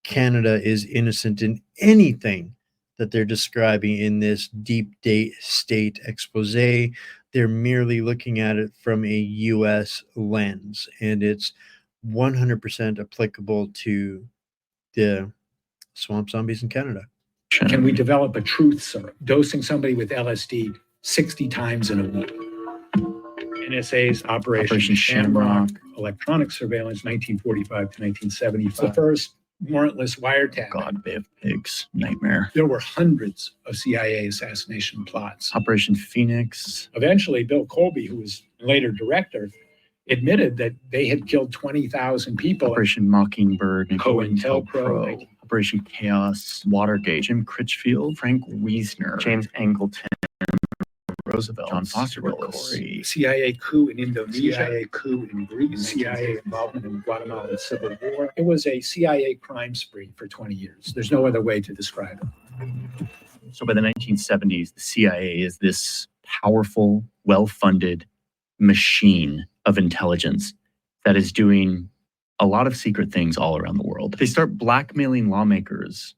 [SPEAKER 1] Canada is innocent in anything that they're describing in this deep state expose. They they're merely looking at it from a US lens, and it's 100% applicable to the swamp zombies in Canada.
[SPEAKER 15] Can we develop a truth serum, dosing somebody with LSD 60 times in a week? NSA's Operation Shamrock, electronic surveillance, 1945 to 1975. The first warrantless wiretap.
[SPEAKER 10] God, Bay of Pigs, nightmare.
[SPEAKER 15] There were hundreds of CIA assassination plots.
[SPEAKER 10] Operation Phoenix.
[SPEAKER 15] Eventually, Bill Colby, who was later director, admitted that they had killed 20,000 people.
[SPEAKER 10] Operation Mockingbird,
[SPEAKER 15] COINTELPRO,
[SPEAKER 10] Operation Chaos, Watergate, Jim Critchfield, Frank Wiesner, James Angleton, Roosevelt, John Foster Dulles,
[SPEAKER 15] CIA coup in Indonesia, CIA coup in Greece, CIA involvement in the Guatemalan Civil War. It was a CIA crime spree for 20 years. There's no other way to describe it.
[SPEAKER 10] So by the 1970s, the CIA is this powerful, well-funded machine of intelligence that is doing a lot of secret things all around the world. They start blackmailing lawmakers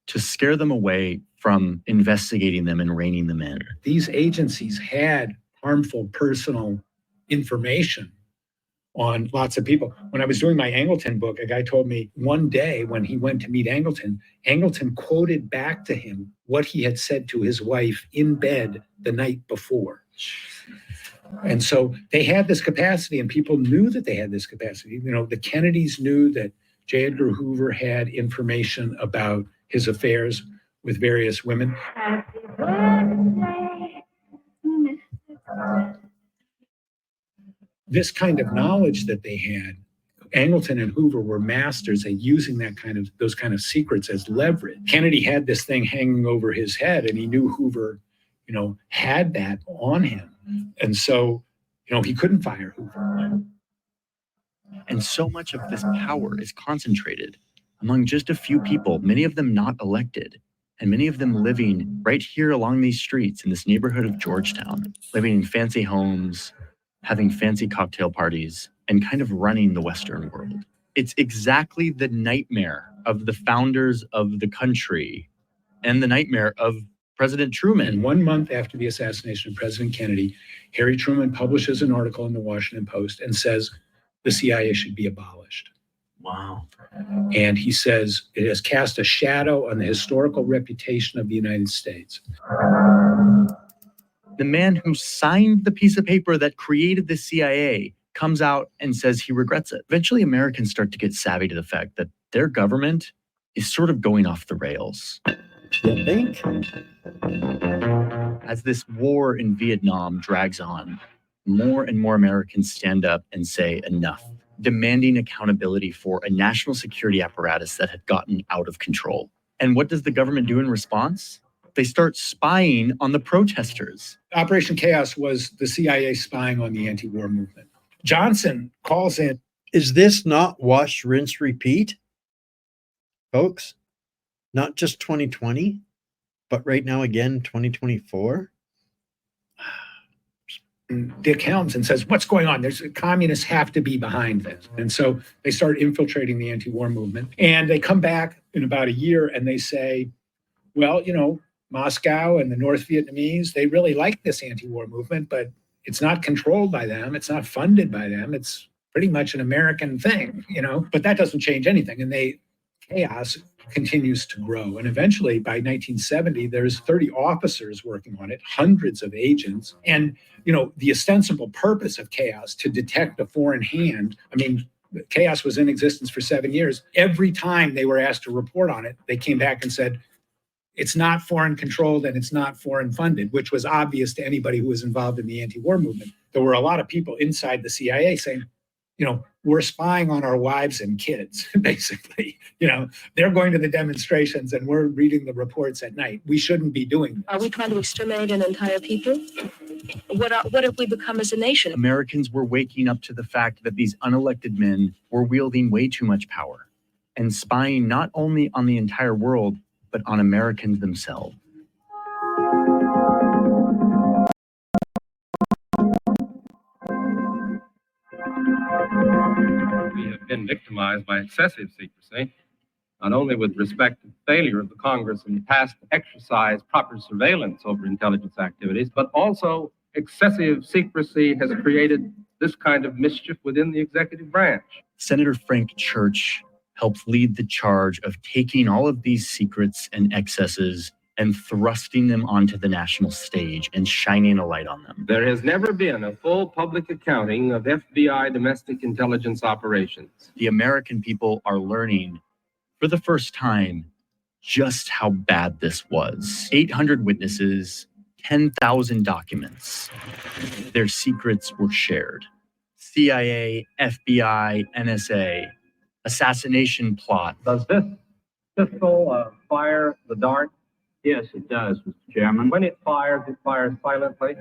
[SPEAKER 10] to scare them away from investigating them and reining them in.
[SPEAKER 15] These agencies had harmful personal information on lots of people. When I was doing my Angleton book, a guy told me one day when he went to meet Angleton, Angleton quoted back to him what he had said to his wife in bed the night before. And so they had this capacity, and people knew that they had this capacity. You know, the Kennedys knew that J. Edgar Hoover had information about his affairs with various women. This kind of knowledge that they had, Angleton and Hoover were masters at using those kind of secrets as leverage. Kennedy had this thing hanging over his head, and he knew Hoover, had that on him. And so, he couldn't fire Hoover.
[SPEAKER 10] And so much of this power is concentrated among just a few people, many of them not elected, and many of them living right here along these streets in this neighborhood of Georgetown, living in fancy homes, having fancy cocktail parties, and kind of running the Western world. It's exactly the nightmare of the founders of the country and the nightmare of President Truman.
[SPEAKER 15] And 1 month after the assassination of President Kennedy, Harry Truman publishes an article in the Washington Post and says the CIA should be abolished.
[SPEAKER 10] Wow.
[SPEAKER 15] And he says it has cast a shadow on the historical reputation of the United States.
[SPEAKER 10] The man who signed the piece of paper that created the CIA comes out and says he regrets it. Eventually, Americans start to get savvy to the fact that their government is sort of going off the rails.
[SPEAKER 1] You think?
[SPEAKER 10] As this war in Vietnam drags on, more and more Americans stand up and say enough, demanding accountability for a national security apparatus that had gotten out of control. And what does the government do in response? They start spying on the protesters.
[SPEAKER 15] Operation Chaos was the CIA spying on the anti-war movement. Johnson calls in.
[SPEAKER 1] Is this not wash, rinse, repeat, folks? Not just 2020, but right now again, 2024?
[SPEAKER 15] Dick Helms and says, what's going on? Communists have to be behind this. And so they start infiltrating the anti-war movement. And they come back in about a year and they say, well, Moscow and the North Vietnamese, they really like this anti-war movement, but it's not controlled by them. It's not funded by them. It's pretty much an American thing, but that doesn't change anything. And chaos continues to grow. And eventually by 1970, there's 30 officers working on it, hundreds of agents. And, the ostensible purpose of chaos to detect a foreign hand. I mean, chaos was in existence for 7 years. Every time they were asked to report on it, they came back and said, it's not foreign controlled and it's not foreign funded, which was obvious to anybody who was involved in the anti-war movement. There were a lot of people inside the CIA saying, we're spying on our wives and kids, basically. They're going to the demonstrations and we're reading the reports at night. We shouldn't be doing this.
[SPEAKER 18] Are we trying to exterminate an entire people? What have we become as a nation?
[SPEAKER 10] Americans were waking up to the fact that these unelected men were wielding way too much power and spying not only on the entire world, but on Americans themselves.
[SPEAKER 19] We have been victimized by excessive secrecy, not only with respect to the failure of the Congress in the past to exercise proper surveillance over intelligence activities, but also excessive secrecy has created this kind of mischief within the executive branch.
[SPEAKER 10] Senator Frank Church helped lead the charge of taking all of these secrets and excesses and thrusting them onto the national stage and shining a light on them.
[SPEAKER 19] There has never been a full public accounting of FBI domestic intelligence operations.
[SPEAKER 10] The American people are learning for the first time just how bad this was. 800 witnesses, 10,000 documents. Their secrets were shared. CIA, FBI, NSA, assassination plot.
[SPEAKER 11] Does this pistol fire the dart?
[SPEAKER 14] Yes, it does, Mr. Chairman.
[SPEAKER 11] When it fires silently?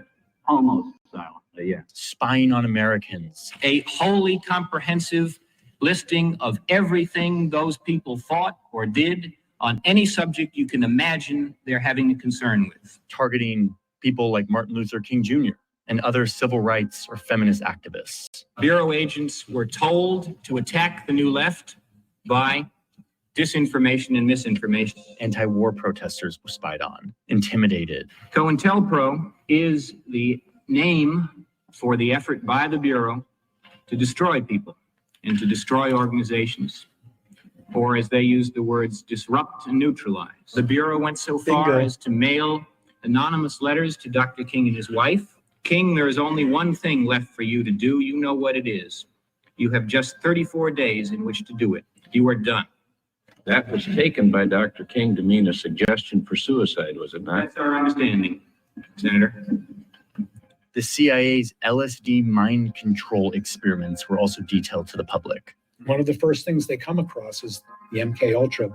[SPEAKER 14] Almost silently, yes.
[SPEAKER 10] Spying on Americans.
[SPEAKER 14] A wholly comprehensive listing of everything those people thought or did on any subject you can imagine they're having a concern with.
[SPEAKER 10] Targeting people like Martin Luther King Jr. and other civil rights or feminist activists.
[SPEAKER 14] Bureau agents were told to attack the New Left by disinformation and misinformation.
[SPEAKER 10] Anti-war protesters were spied on, intimidated.
[SPEAKER 14] COINTELPRO is the name for the effort by the Bureau to destroy people and to destroy organizations, or as they use the words, disrupt and neutralize. The Bureau went so far as to mail anonymous letters to Dr. King and his wife. King, there is only one thing left for you to do. You know what it is. You have just 34 days in which to do it. You are done.
[SPEAKER 20] That was taken by Dr. King to mean a suggestion for suicide, was it not?
[SPEAKER 14] That's our understanding, Senator.
[SPEAKER 10] The CIA's LSD mind control experiments were also detailed to the public.
[SPEAKER 15] One of the first things they come across is the MK-Ultra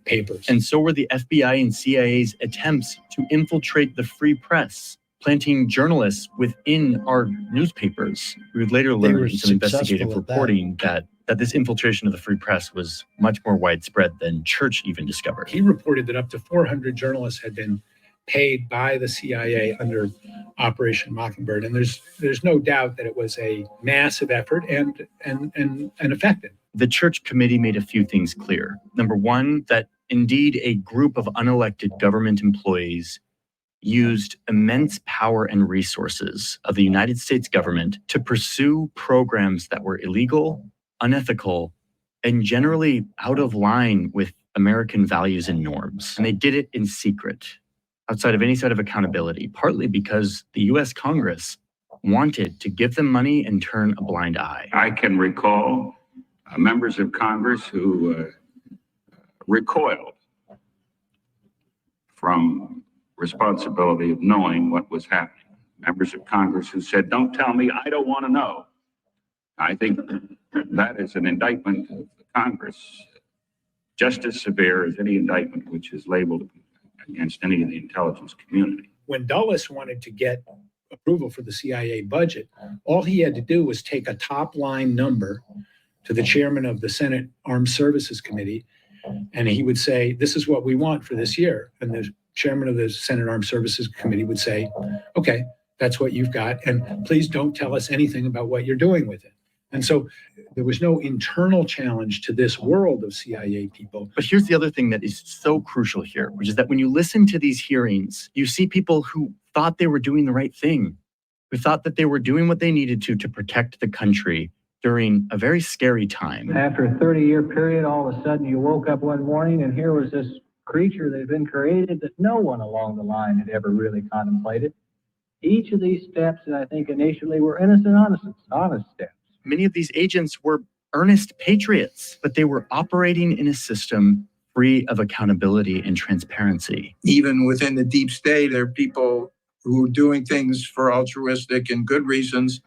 [SPEAKER 15] papers.
[SPEAKER 10] And so were the FBI and CIA's attempts to infiltrate the free press, planting journalists within our newspapers. We would later learn in some investigative reporting that this infiltration of the free press was much more widespread than Church even discovered.
[SPEAKER 15] He reported that up to 400 journalists had been paid by the CIA under Operation Mockingbird. And there's no doubt that it was a massive effort and effective.
[SPEAKER 10] The Church Committee made a few things clear. Number one, that indeed a group of unelected government employees used immense power and resources of the United States government to pursue programs that were illegal, unethical, and generally out of line with American values and norms. And they did it in secret, outside of any sort of accountability, partly because the US Congress wanted to give them money and turn a blind eye.
[SPEAKER 20] I can recall members of Congress who recoiled from responsibility of knowing what was happening. Members of Congress who said, "Don't tell me, I don't want to know." I think that is an indictment of Congress, just as severe as any indictment which is labeled against any of the intelligence community.
[SPEAKER 15] When Dulles wanted to get approval for the CIA budget, all he had to do was take a top line number to the chairman of the Senate Armed Services Committee, and he would say, "This is what we want for this year." And the chairman of the Senate Armed Services Committee would say, "Okay, that's what you've got. And please don't tell us anything about what you're doing with it." And so there was no internal challenge to this world of CIA people.
[SPEAKER 10] But here's the other thing that is so crucial here, which is that when you listen to these hearings, you see people who thought they were doing the right thing, who thought that they were doing what they needed to protect the country during a very scary time.
[SPEAKER 11] After a 30-year period, all of a sudden you woke up one morning and here was this creature that had been created that no one along the line had ever really contemplated. Each of these steps, I think, initially were innocent, honest steps.
[SPEAKER 10] Many of these agents were earnest patriots, but they were operating in a system free of accountability and transparency.
[SPEAKER 21] Even within the deep state, there are people who are doing things for altruistic and good reasons.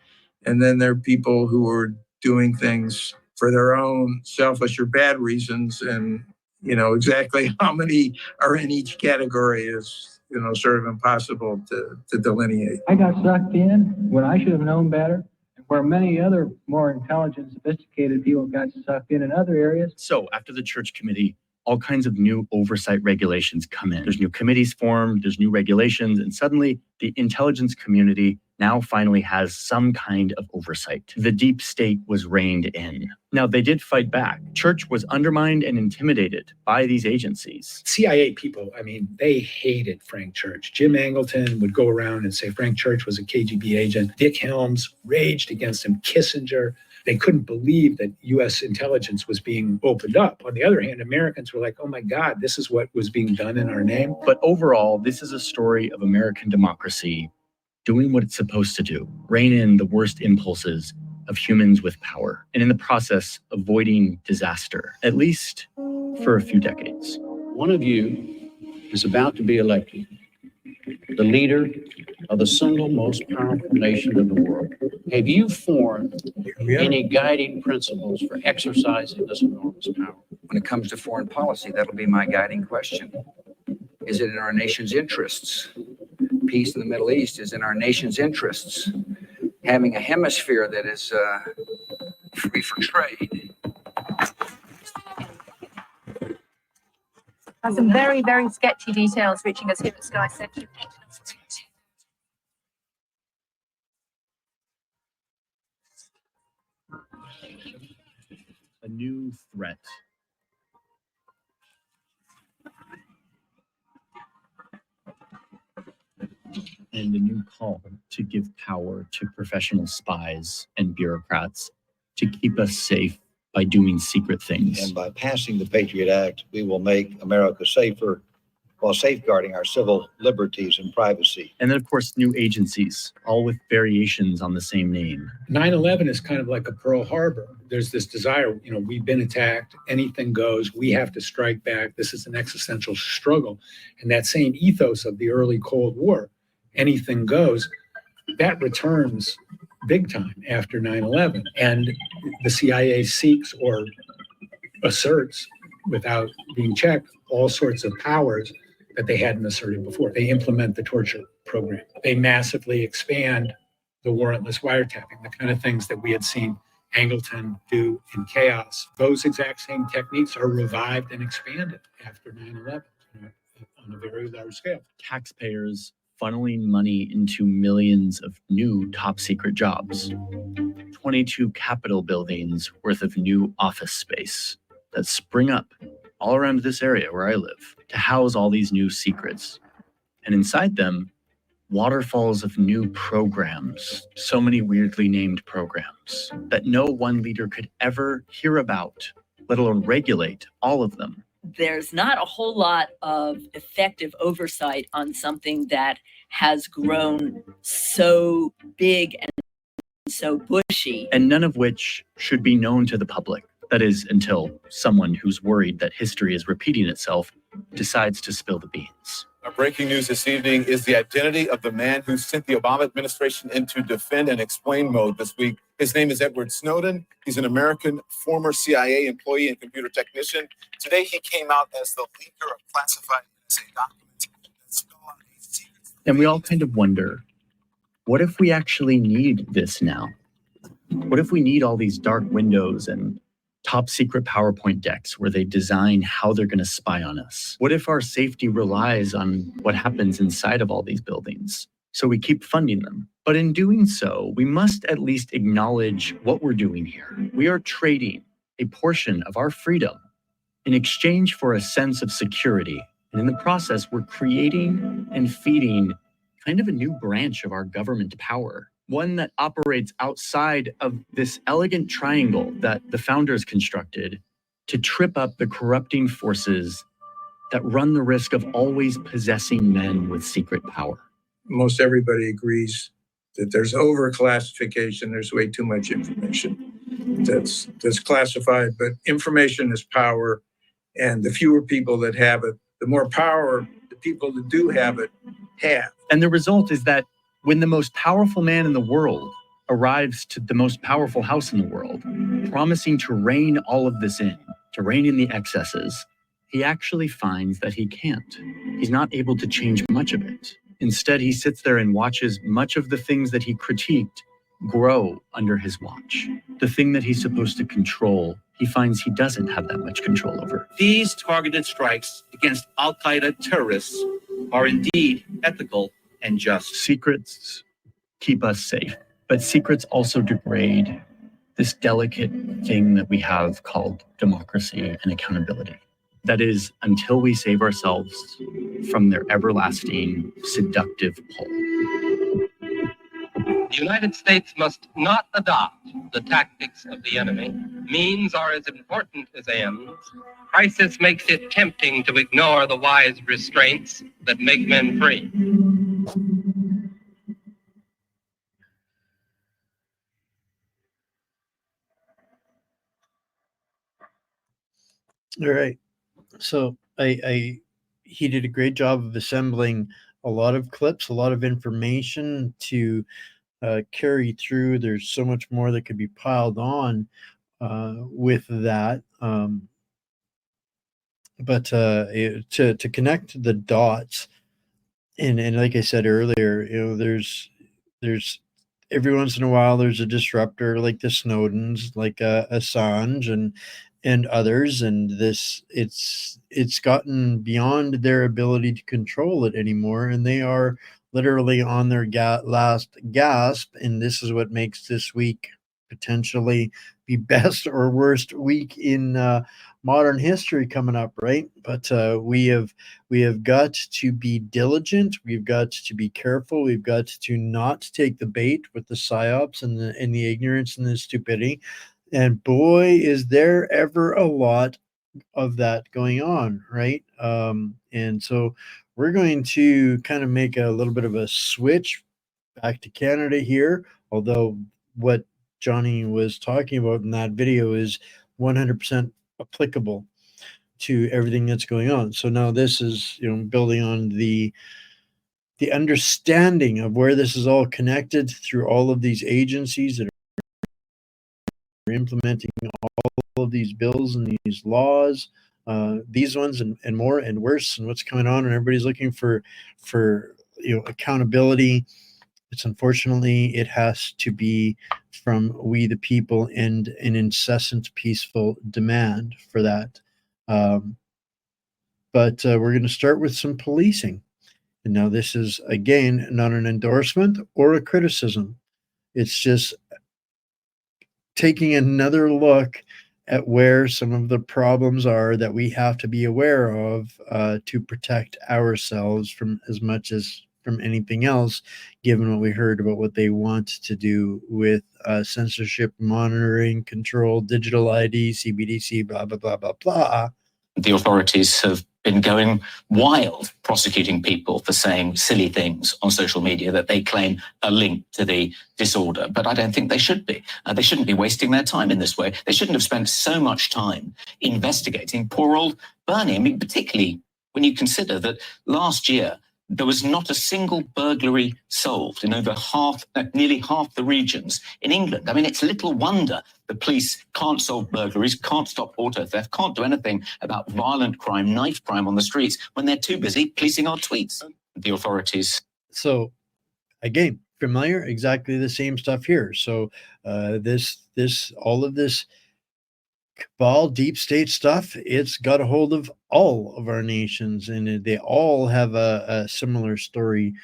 [SPEAKER 21] And then there are people who are doing things for their own selfish or bad reasons. And, exactly how many are in each category is, sort of impossible to delineate.
[SPEAKER 11] I got sucked in when I should have known better, where many other more intelligent, sophisticated people got sucked in other areas.
[SPEAKER 10] So after the Church Committee all kinds of new oversight regulations come in. There's new committees formed, there's new regulations, and suddenly the intelligence community now finally has some kind of oversight. The deep state was reined in. Now, they did fight back. Church was undermined and intimidated by these agencies.
[SPEAKER 15] CIA people, I mean, they hated Frank Church. Jim Angleton would go around and say Frank Church was a KGB agent. Dick Helms raged against him. Kissinger. They couldn't believe that U.S. intelligence was being opened up. On the other hand, Americans were like, oh my God, this is what was being done in our name.
[SPEAKER 10] But overall, this is a story of American democracy doing what it's supposed to do, rein in the worst impulses of humans with power, and in the process, avoiding disaster, at least for a few decades.
[SPEAKER 2] One of you is about to be elected the leader of the single most powerful nation in the world. Have you formed any guiding principles for exercising this enormous power?
[SPEAKER 22] When it comes to foreign policy, that'll be my guiding question. Is it in our nation's interests? Peace in the Middle East is in our nation's interests. Having a hemisphere that is free for trade.
[SPEAKER 16] Some very, very sketchy details reaching us here at Sky Central.
[SPEAKER 10] A new threat. And a new call to give power to professional spies and bureaucrats to keep us safe by doing secret things.
[SPEAKER 23] And by passing the Patriot Act, we will make America safer while safeguarding our civil liberties and privacy.
[SPEAKER 10] And then, of course, new agencies, all with variations on the same name.
[SPEAKER 15] 9/11 is kind of like a Pearl Harbor. There's this desire, we've been attacked, anything goes, we have to strike back. This is an existential struggle. And that same ethos of the early Cold War, anything goes, that returns big time after 9/11. And the CIA seeks or asserts, without being checked, all sorts of powers that they hadn't asserted before. They implement the torture program. They massively expand the warrantless wiretapping, the kind of things that we had seen Angleton do in Chaos. Those exact same techniques are revived and expanded after 9/11 on a very large scale.
[SPEAKER 10] Taxpayers funneling money into millions of new top secret jobs. 22 Capitol buildings worth of new office space that spring up all around this area where I live to house all these new secrets. And inside them, waterfalls of new programs, so many weirdly named programs that no one leader could ever hear about, let alone regulate all of them.
[SPEAKER 13] There's not a whole lot of effective oversight on something that has grown so big and so bushy.
[SPEAKER 10] And none of which should be known to the public. That is, until someone who's worried that history is repeating itself decides to spill the beans.
[SPEAKER 24] Our breaking news this evening is the identity of the man who sent the Obama administration into defend and explain mode this week. His name is Edward Snowden. He's an American former CIA employee and computer technician. Today, he came out as the leaker of classified NSA documents that spell out a secret.
[SPEAKER 10] And we all kind of wonder, what if we actually need this now? What if we need all these dark windows and top secret PowerPoint decks where they design how they're going to spy on us? What if our safety relies on what happens inside of all these buildings? So we keep funding them. But in doing so, we must at least acknowledge what we're doing here. We are trading a portion of our freedom in exchange for a sense of security. And in the process, we're creating and feeding kind of a new branch of our government power. One that operates outside of this elegant triangle that the founders constructed to trip up the corrupting forces that run the risk of always possessing men with secret power.
[SPEAKER 21] Most everybody agrees that there's overclassification. There's way too much information that's classified, but information is power. And the fewer people that have it, the more power the people that do have it have.
[SPEAKER 10] And the result is that when the most powerful man in the world arrives to the most powerful house in the world, promising to rein all of this in, to rein in the excesses, he actually finds that he can't. He's not able to change much of it. Instead, he sits there and watches much of the things that he critiqued grow under his watch. The thing that he's supposed to control, he finds he doesn't have that much control over.
[SPEAKER 4] These targeted strikes against al-Qaeda terrorists are indeed ethical and just.
[SPEAKER 10] Secrets keep us safe, but secrets also degrade this delicate thing that we have called democracy and accountability. That is, until we save ourselves from their everlasting seductive pull.
[SPEAKER 6] The United States must not adopt the tactics of the enemy. Means are as important as ends. Crisis makes it tempting to ignore the wise restraints that make men free.
[SPEAKER 1] All right. So he did a great job of assembling a lot of clips, a lot of information to carry through. There's so much more that could be piled on with that. But to connect the dots, and like I said earlier, there's every once in a while there's a disruptor like the Snowdens, like Assange and others, and it's gotten beyond their ability to control it anymore, and they are literally on their last gasp, and this is what makes this week potentially the best or worst week in modern history coming up, right? But we have got to be diligent. We've got to be careful. We've got to not take the bait with the psyops and the ignorance and the stupidity. And boy, is there ever a lot of that going on, right? And so we're going to kind of make a little bit of a switch back to Canada here, although what Johnny was talking about in that video is 100% applicable to everything that's going on. So now this is, building on the understanding of where this is all connected through all of these agencies that are implementing all of these bills and these laws, these ones and more and worse, and what's going on, and everybody's looking for accountability. It's unfortunately it has to be from we the people and an incessant peaceful demand for that. But we're going to start with some policing. And now this is, again, not an endorsement or a criticism. It's just taking another look at where some of the problems are that we have to be aware of to protect ourselves from as much as from anything else, given what we heard about what they want to do with censorship, monitoring, control, digital ID, CBDC, blah, blah, blah, blah, blah.
[SPEAKER 7] The authorities have been going wild prosecuting people for saying silly things on social media that they claim are linked to the disorder. But I don't think they should be. They shouldn't be wasting their time in this way. They shouldn't have spent so much time investigating poor old Bernie. I mean, particularly when you consider that last year, there was not a single burglary solved in over nearly half the regions in England. I mean, it's little wonder the police can't solve burglaries, can't stop auto theft, can't do anything about violent crime, knife crime on the streets when they're too busy policing our tweets. The authorities.
[SPEAKER 1] So, again, familiar, exactly the same stuff here. So, all of this cabal, deep state stuff, it's got a hold of all of our nations, and they all have a similar story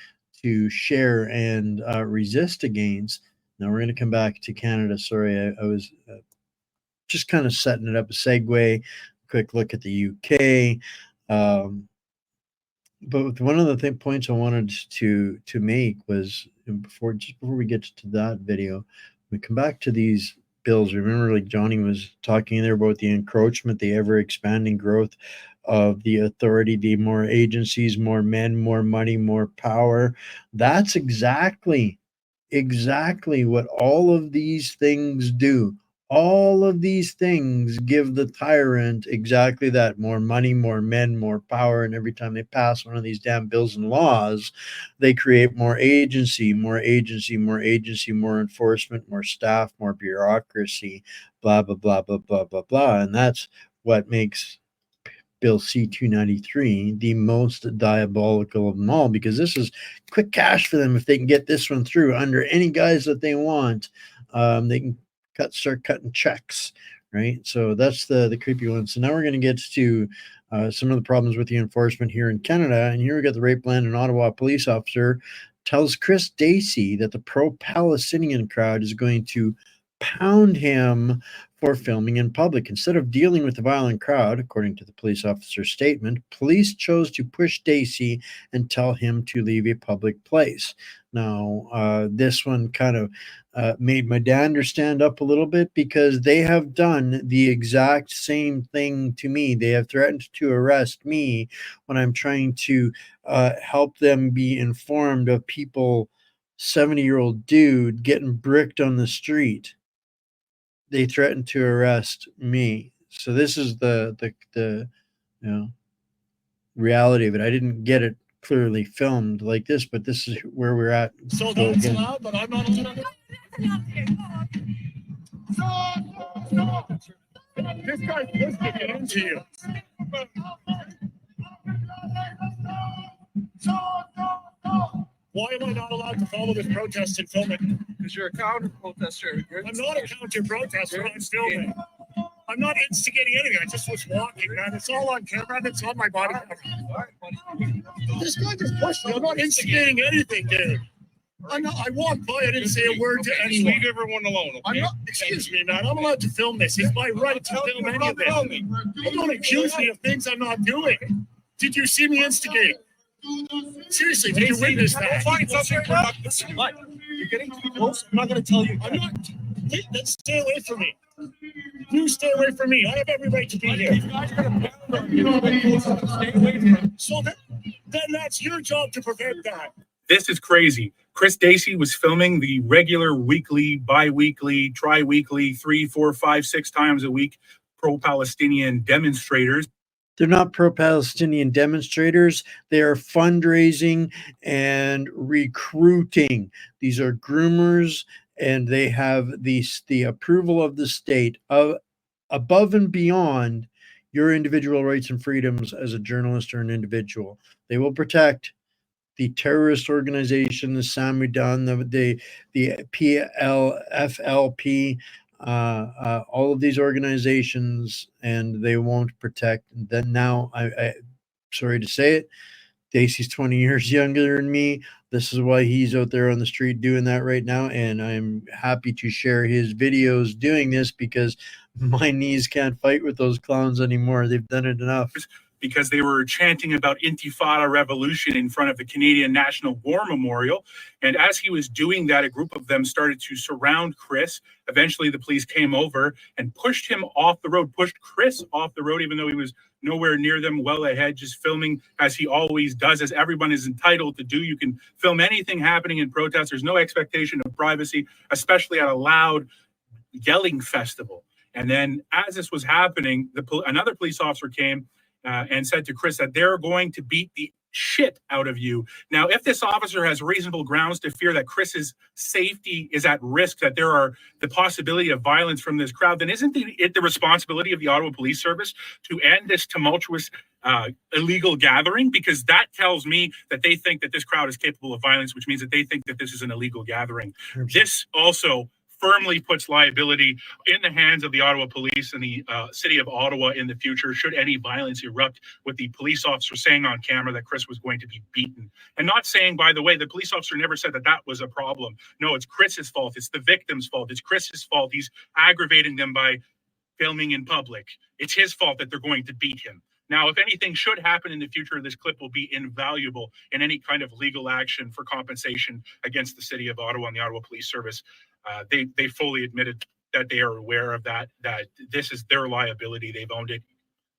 [SPEAKER 1] to share and resist against. Now we're going to come back to Canada. Sorry, I was just kind of setting it up a segue, quick look at the UK. But one of the points I wanted to make was before we get to that video, we come back to these bills. Remember, like Johnny was talking there about the encroachment, the ever expanding growth of the authority, the more agencies, more men, more money, more power. That's exactly what all of these things do. All of these things give the tyrant exactly that: more money, more men, more power. And every time they pass one of these damn bills and laws, they create more agency, more enforcement, more staff, more bureaucracy, blah, blah, blah, blah, blah, blah, blah. And that's what makes Bill C-293, the most diabolical of them all, because this is quick cash for them if they can get this one through under any guise that they want. They can start cutting checks, right? So that's the creepy one. So now we're going to get to some of the problems with the enforcement here in Canada. And here we got the Rapeland and Ottawa police officer tells Chris Dacey that the pro-Palestinian crowd is going to pound him for filming in public. Instead of dealing with the violent crowd, according to the police officer's statement, police chose to push Dacey and tell him to leave a public place. Now, this one kind of made my dander stand up a little bit, because they have done the exact same thing to me. They have threatened to arrest me when I'm trying to help them be informed of people, 70-year-old dude getting bricked on the street. They threatened to arrest me. So this is the reality of it. I didn't get it clearly filmed like this, but this is where we're at.
[SPEAKER 3] So that's allowed, but I'm not allowed. This guy's supposed to get into you. Why am I not allowed to follow this protest and film it? Because you're a counter protester. I'm not a counter protester. I'm filming. I'm not instigating anything. I just was walking, man. It's all on camera. It's on my body camera. This guy just pushed me. I'm not instigating anything, dude. I walked by. I didn't say a word to anyone. Leave everyone alone. Okay? I'm not. Excuse me, man. I'm allowed to film this. It's my right to film any of it. Don't accuse me of things I'm not doing. Did you see me instigate? Seriously, did you witness that? Find something. What? You're getting too close. I'm not going to tell you. I'm not. Then stay away from me. You stay away from me. I have every right to be here. So then that's your job to prevent that.
[SPEAKER 9] This is crazy. Chris Dacey was filming the regular weekly, bi-weekly, tri-weekly, 3, 4, 5, 6 times a week pro-Palestinian demonstrators.
[SPEAKER 1] They're not pro-Palestinian demonstrators. They are fundraising and recruiting. These are groomers, and they have the approval of the state above and beyond your individual rights and freedoms as a journalist or an individual. They will protect the terrorist organization, the Samidan, the PLFLP, all of these organizations, and they won't protect. Then now, I sorry to say it, Dacey's 20 years younger than me. This is why he's out there on the street doing that right now, and I'm happy to share his videos doing this, because my knees can't fight with those clowns anymore. They've done it enough.
[SPEAKER 9] Because they were chanting about Intifada revolution in front of the Canadian National War Memorial. And as he was doing that, a group of them started to surround Chris. Eventually, the police came over and pushed him off the road, pushed Chris off the road, even though he was nowhere near them, well ahead, just filming as he always does, as everyone is entitled to do. You can film anything happening in protest. There's no expectation of privacy, especially at a loud yelling festival. And then as this was happening, another police officer came and said to Chris that they're going to beat the shit out of you. Now, if this officer has reasonable grounds to fear that Chris's safety is at risk, that there are the possibility of violence from this crowd, then isn't it the responsibility of the Ottawa Police Service to end this tumultuous illegal gathering? Because that tells me that they think that this crowd is capable of violence, which means that they think that this is an illegal gathering. This also firmly puts liability in the hands of the Ottawa Police and the City of Ottawa in the future, should any violence erupt, with the police officer saying on camera that Chris was going to be beaten. And not saying, by the way, the police officer never said that that was a problem. No, it's Chris's fault. It's the victim's fault. It's Chris's fault. He's aggravating them by filming in public. It's his fault that they're going to beat him. Now, if anything should happen in the future, this clip will be invaluable in any kind of legal action for compensation against the City of Ottawa and the Ottawa Police Service. They fully admitted that they are aware of that this is their liability. They've owned it.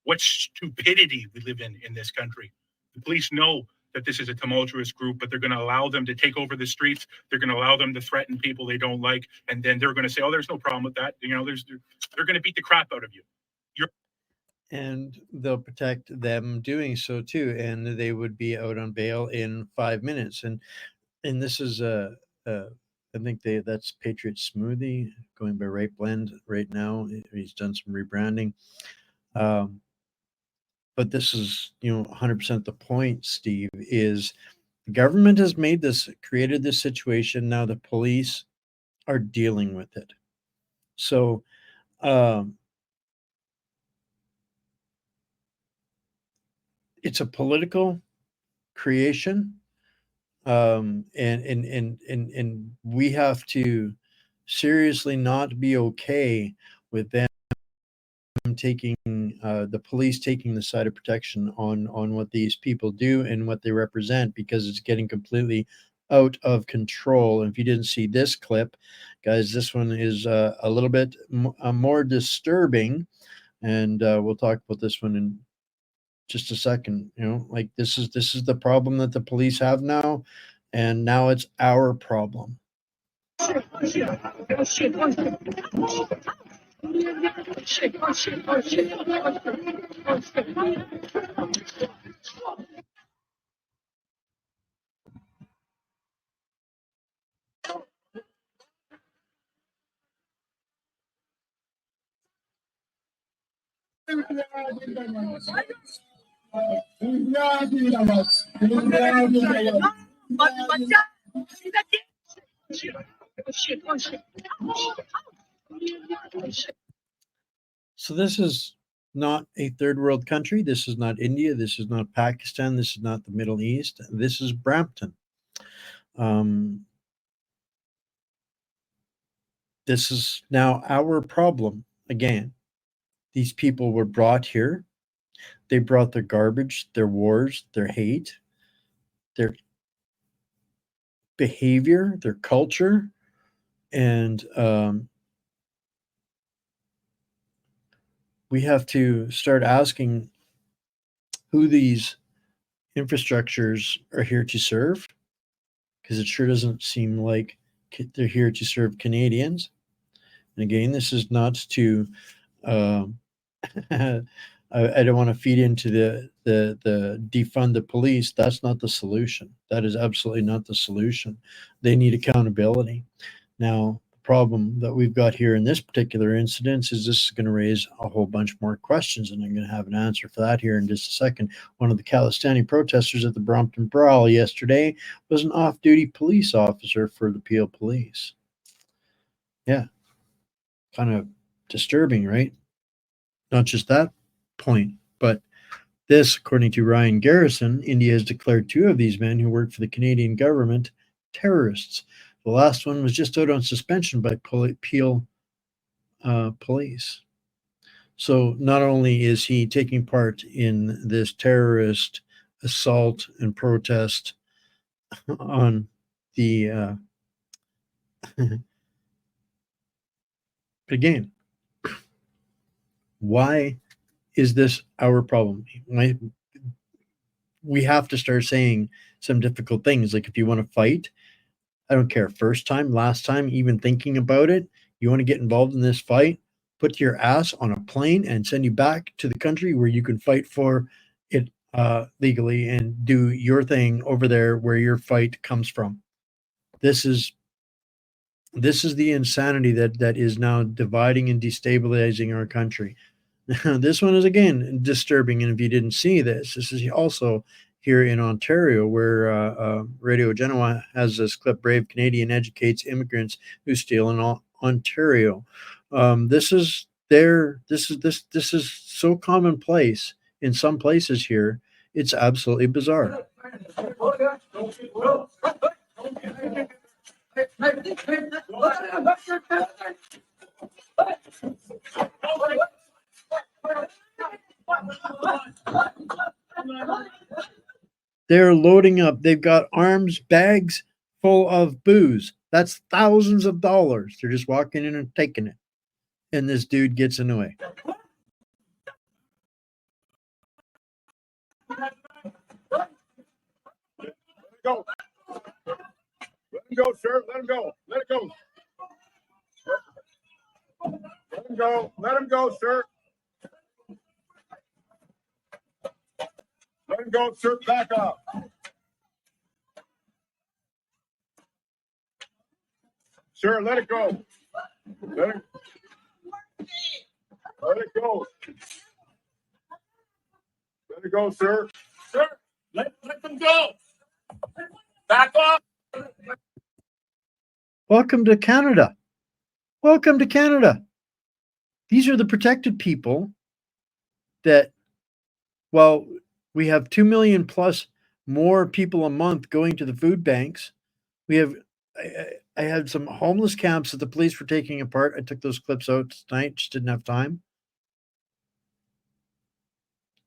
[SPEAKER 9] What stupidity we live in this country. The police know that this is a tumultuous group, but they're going to allow them to take over the streets. They're going to allow them to threaten people they don't like. And then they're going to say, oh, there's no problem with that. You know, they're going to beat the crap out of you.
[SPEAKER 1] And they'll protect them doing so too. And they would be out on bail in 5 minutes. And this is I think that's Patriot Smoothie, going by Right Blend right now. He's done some rebranding. but this is, 100% the point, Steve, is the government has created this situation. Now the police are dealing with it. So, it's a political creation, and we have to seriously not be okay with them taking the police taking the side of protection on what these people do and what they represent, because it's getting completely out of control. And if you didn't see this clip, guys, this one is a little bit more disturbing, and we'll talk about this one in just a second. Like this is the problem that the police have now, and now it's our problem. So this is not a third world country. This is not India. This is not Pakistan. This is not the Middle East. This is Brampton. This is now our problem again. These people were brought here. They brought their garbage, their wars, their hate, their behavior, their culture, and we have to start asking who these infrastructures are here to serve, because it sure doesn't seem like they're here to serve Canadians. And again, this is not to I don't want to feed into the defund the police. That's not the solution. That is absolutely not the solution. They need accountability. Now, the problem that we've got here in this particular incident is this is going to raise a whole bunch more questions, and I'm going to have an answer for that here in just a second. One of the Calistani protesters at the Brompton Brawl yesterday was an off-duty police officer for the Peel Police. Yeah, kind of disturbing, right? Not just that point, but this, according to Ryan Garrison, India has declared 2 of these men who work for the Canadian government terrorists. The last one was just out on suspension by Peel police. So not only is he taking part in this terrorist assault and protest on the again, why is this our problem? We have to start saying some difficult things. Like, if you want to fight, I don't care, first time, last time, even thinking about it, you want to get involved in this fight, put your ass on a plane and send you back to the country where you can fight for it legally and do your thing over there where your fight comes from. This is the insanity that is now dividing and destabilizing our country. This one is again disturbing, and if you didn't see this is also here in Ontario, where Radio Genoa has this clip: "Brave Canadian educates immigrants who steal in Ontario." This is so commonplace in some places here. It's absolutely bizarre. They're loading up. They've got arms, bags full of booze. That's thousands of dollars. They're just walking in and taking it. And this dude gets in the way.
[SPEAKER 3] Go. Let him go, sir. Let him go. Let it go. Let him go. Let him go, sir. Let him go, sir. Back up. Sir, let it go. Let it go. Let Let it go, sir. Sir, let them go. Back off.
[SPEAKER 1] Welcome to Canada. Welcome to Canada. These are the protected people that, well, we have 2 million plus more people a month going to the food banks. We have, I had some homeless camps that the police were taking apart. I took those clips out tonight, just didn't have time.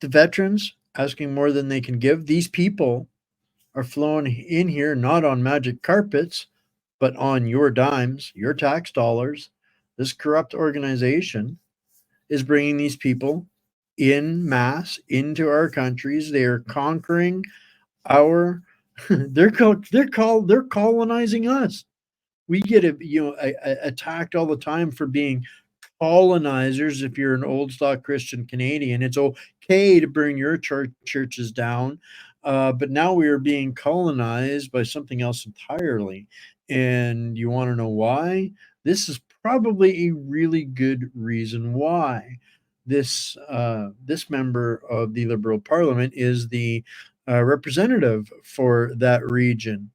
[SPEAKER 1] The veterans asking more than they can give. These people are flown in here not on magic carpets, but on your dimes, your tax dollars. This corrupt organization is bringing these people in mass into our countries. They are conquering our. They're colonizing us. We get attacked all the time for being colonizers. If you're an old stock Christian Canadian, it's okay to burn your churches down. But now we are being colonized by something else entirely. And you want to know why? This is probably a really good reason why. This member of the Liberal Parliament is the representative for that region.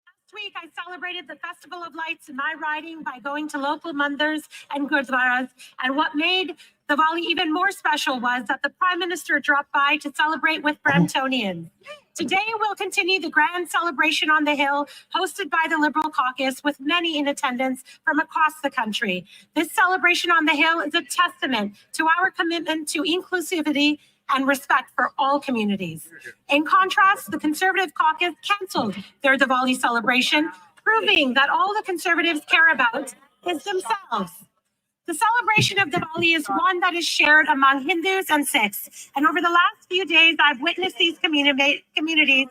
[SPEAKER 5] Last week, I celebrated the Festival of Lights in my riding by going to local mandars and gurdwaras. And what made Diwali even more special was that the Prime Minister dropped by to celebrate with Bramptonians. Today, we'll continue the grand celebration on the Hill, hosted by the Liberal caucus, with many in attendance from across the country. This celebration on the Hill is a testament to our commitment to inclusivity and respect for all communities. In contrast, the Conservative caucus cancelled their Diwali celebration, proving that all the Conservatives care about is themselves. The celebration of Diwali is one that is shared among Hindus and Sikhs. And over the last few days, I've witnessed these communities.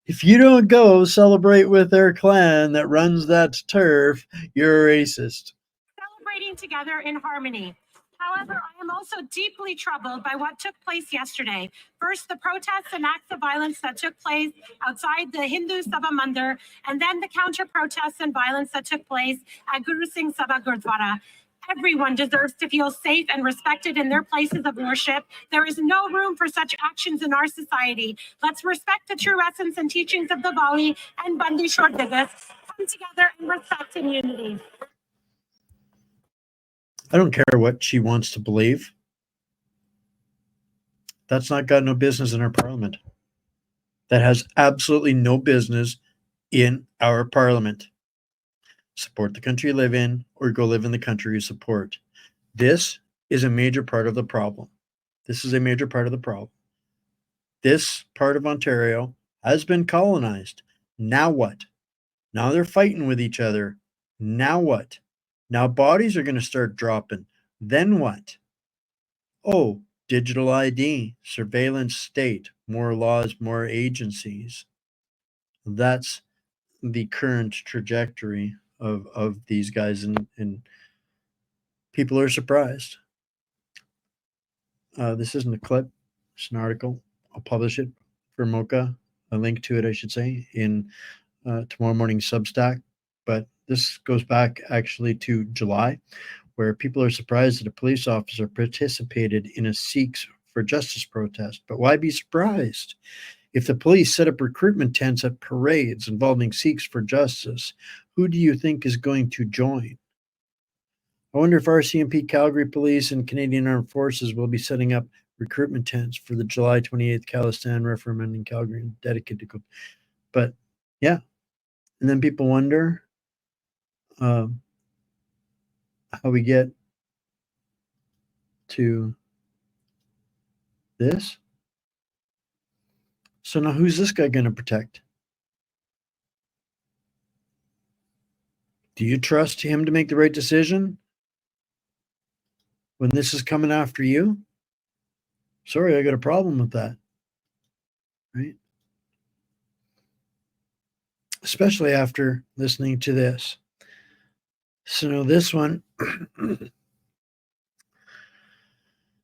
[SPEAKER 1] If you don't go celebrate with their clan that runs that turf, you're a racist.
[SPEAKER 5] Celebrating together in harmony. However, I am also deeply troubled by what took place yesterday. First, the protests and acts of violence that took place outside the Hindu Sabha Mandir, and then the counter-protests and violence that took place at Guru Singh Sabha Gurdwara. Everyone deserves to feel safe and respected in their places of worship. There is no room for such actions in our society. Let's respect the true essence and teachings of Diwali and Bandi Chhod Divas. Come together in respect and unity.
[SPEAKER 1] I don't care what she wants to believe. That's not got no business in our parliament. That has absolutely no business in our parliament. Support the country you live in, or go live in the country you support. This is a major part of the problem. This is a major part of the problem. This part of Ontario has been colonized. Now what? Now they're fighting with each other. Now what? Now bodies are going to start dropping. Then what? Oh, digital ID, surveillance state, more laws, more agencies. That's the current trajectory of these guys, and people are surprised. This isn't a clip, it's an article. I'll publish it for Mocha, a link to it, I should say, in tomorrow morning's Substack. But this goes back actually to July, where people are surprised that a police officer participated in a Sikhs for Justice protest. But why be surprised? If the police set up recruitment tents at parades involving Sikhs for Justice, who do you think is going to join? I wonder if RCMP, Calgary Police, and Canadian Armed Forces will be setting up recruitment tents for the July 28th Khalistan referendum in Calgary and dedicated to. But yeah, and then people wonder how we get to this. So now who's this guy going to protect? Do you trust him to make the right decision when this is coming after you? Sorry, I got a problem with that. Right? Especially after listening to this. So this one,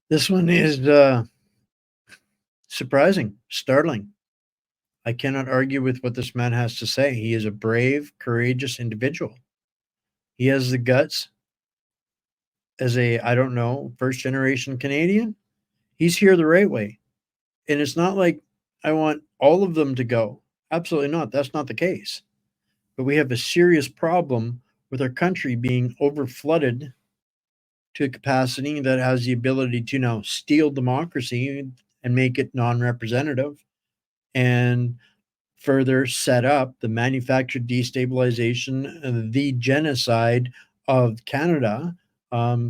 [SPEAKER 1] this one is surprising, startling. I cannot argue with what this man has to say. He is a brave, courageous individual. He has the guts as a, I don't know, first generation Canadian. He's here the right way. And it's not like I want all of them to go. Absolutely not. That's not the case. But we have a serious problem with our country being overflooded to a capacity that has the ability to now steal democracy and make it non-representative and further set up the manufactured destabilization and the genocide of Canada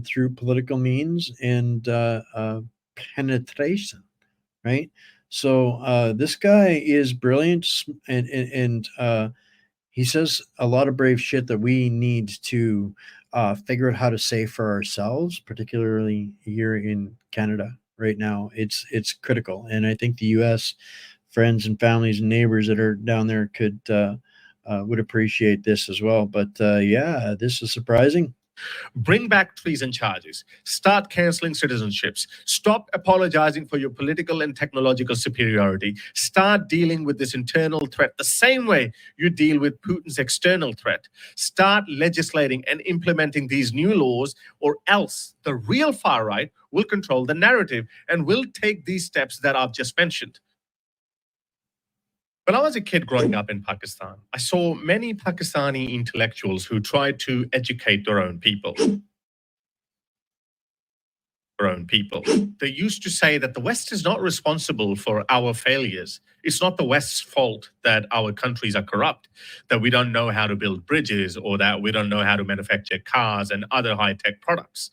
[SPEAKER 1] through political means and penetration, right? So this guy is brilliant, and he says a lot of brave shit that we need to figure out how to say for ourselves, particularly here in Canada right now. It's critical, and I think the U.S. friends and families and neighbors that are down there would appreciate this as well. But yeah, this is surprising.
[SPEAKER 8] Bring back treason charges. Start canceling citizenships. Stop apologizing for your political and technological superiority. Start dealing with this internal threat the same way you deal with Putin's external threat. Start legislating and implementing these new laws, or else the real far right will control the narrative and will take these steps that I've just mentioned. When I was a kid growing up in Pakistan, I saw many Pakistani intellectuals who tried to educate their own people. They used to say that the West is not responsible for our failures. It's not the West's fault that our countries are corrupt, that we don't know how to build bridges, or that we don't know how to manufacture cars and other high-tech products.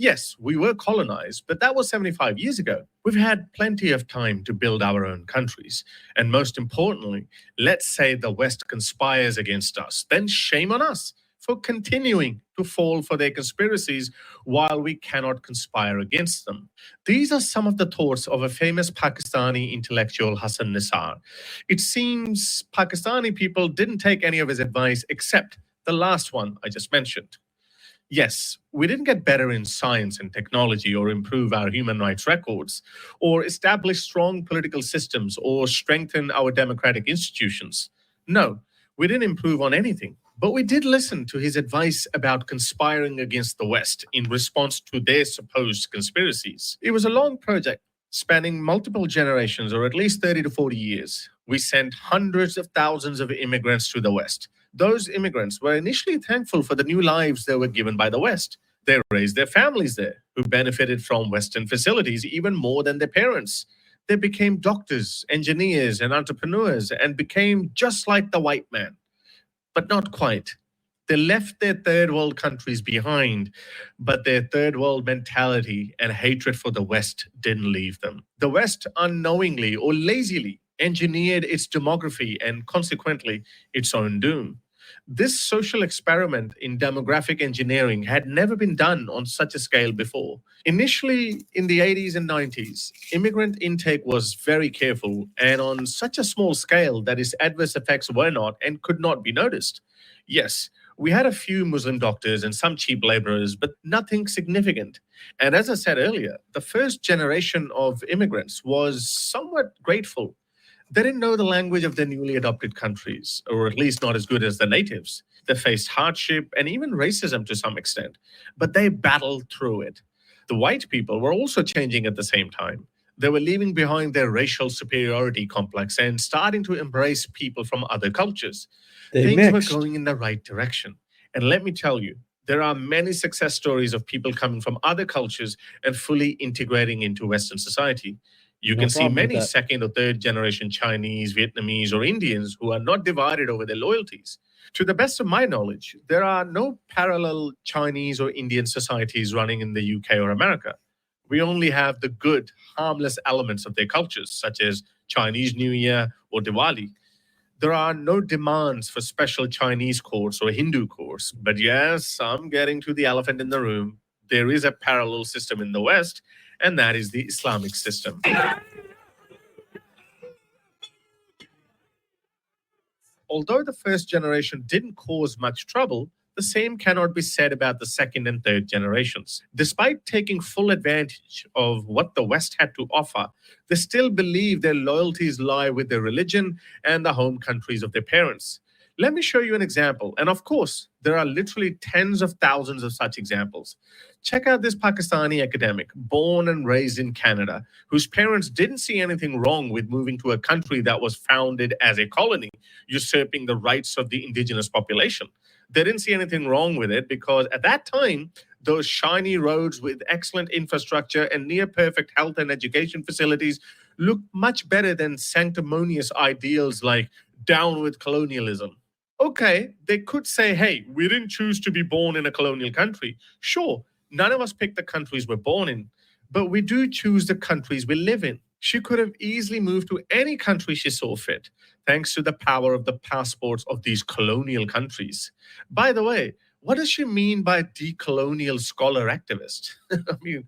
[SPEAKER 8] Yes, we were colonized, but that was 75 years ago. We've had plenty of time to build our own countries. And most importantly, let's say the West conspires against us. Then shame on us for continuing to fall for their conspiracies while we cannot conspire against them. These are some of the thoughts of a famous Pakistani intellectual, Hassan Nisar. It seems Pakistani people didn't take any of his advice except the last one I just mentioned. Yes, we didn't get better in science and technology, or improve our human rights records, or establish strong political systems, or strengthen our democratic institutions. No, we didn't improve on anything. But we did listen to his advice about conspiring against the West in response to their supposed conspiracies. It was a long project spanning multiple generations, or at least 30 to 40 years. We sent hundreds of thousands of immigrants to the West. Those immigrants were initially thankful for the new lives they were given by the West. They raised their families there, who benefited from Western facilities even more than their parents. They became doctors, engineers, and entrepreneurs, and became just like the white man. But not quite. They left their third world countries behind, but their third world mentality and hatred for the West didn't leave them. The West unknowingly or lazily engineered its demography and consequently its own doom. This social experiment in demographic engineering had never been done on such a scale before. Initially, in the 80s and 90s, immigrant intake was very careful and on such a small scale that its adverse effects were not and could not be noticed. Yes, we had a few Muslim doctors and some cheap laborers, but nothing significant. And as I said earlier, the first generation of immigrants was somewhat grateful. They didn't know the language of their newly adopted countries, or at least not as good as the natives. They faced hardship and even racism to some extent, but they battled through it. The white people were also changing at the same time. They were leaving behind their racial superiority complex and starting to embrace people from other cultures. Things were going in the right direction. And let me tell you, there are many success stories of people coming from other cultures and fully integrating into Western society. You can see many second or third generation Chinese, Vietnamese, or Indians who are not divided over their loyalties. To the best of my knowledge, there are no parallel Chinese or Indian societies running in the UK or America. We only have the good, harmless elements of their cultures, such as Chinese New Year or Diwali. There are no demands for special Chinese course or Hindu course. But yes, I'm getting to the elephant in the room. There is a parallel system in the West, and that is the Islamic system. Although the first generation didn't cause much trouble, the same cannot be said about the second and third generations. Despite taking full advantage of what the West had to offer, they still believe their loyalties lie with their religion and the home countries of their parents. Let me show you an example. And of course, there are literally tens of thousands of such examples. Check out this Pakistani academic, born and raised in Canada, whose parents didn't see anything wrong with moving to a country that was founded as a colony, usurping the rights of the indigenous population. They didn't see anything wrong with it because at that time, those shiny roads with excellent infrastructure and near perfect health and education facilities looked much better than sanctimonious ideals like down with colonialism. Okay, they could say, hey, we didn't choose to be born in a colonial country. Sure, none of us picked the countries we're born in, but we do choose the countries we live in. She could have easily moved to any country she saw fit, thanks to the power of the passports of these colonial countries. By the way, what does she mean by decolonial scholar activist? I mean,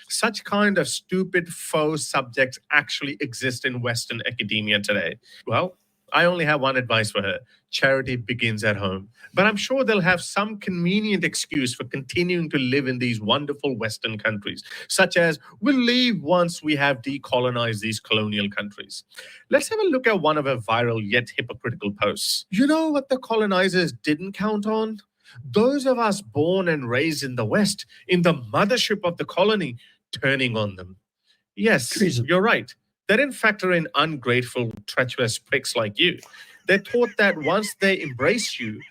[SPEAKER 8] such kind of stupid faux subjects actually exist in Western academia today. Well, I only have one advice for her. Charity begins at home. But I'm sure they'll have some convenient excuse for continuing to live in these wonderful Western countries, such as, we'll leave once we have decolonized these colonial countries. Let's have a look at one of her viral yet hypocritical posts. You know what the colonizers didn't count on? Those of us born and raised in the West, in the mothership of the colony, turning on them. Yes,
[SPEAKER 1] Treason.
[SPEAKER 8] You're right. They didn't factor in ungrateful, treacherous pricks like you. They thought that once they embraced you,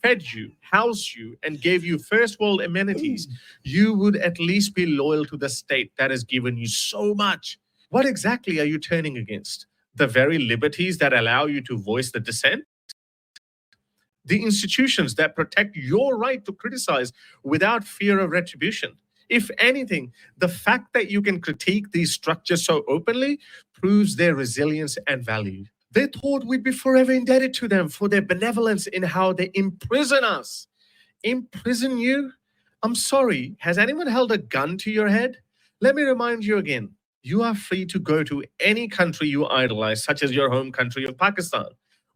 [SPEAKER 8] fed you, housed you, and gave you first world amenities, you would at least be loyal to the state that has given you so much. What exactly are you turning against? The very liberties that allow you to voice the dissent? The institutions that protect your right to criticize without fear of retribution? If anything, the fact that you can critique these structures so openly proves their resilience and value. They thought we'd be forever indebted to them for their benevolence in how they imprison us. Imprison you? I'm sorry, has anyone held a gun to your head? Let me remind you again, you are free to go to any country you idolize, such as your home country of Pakistan.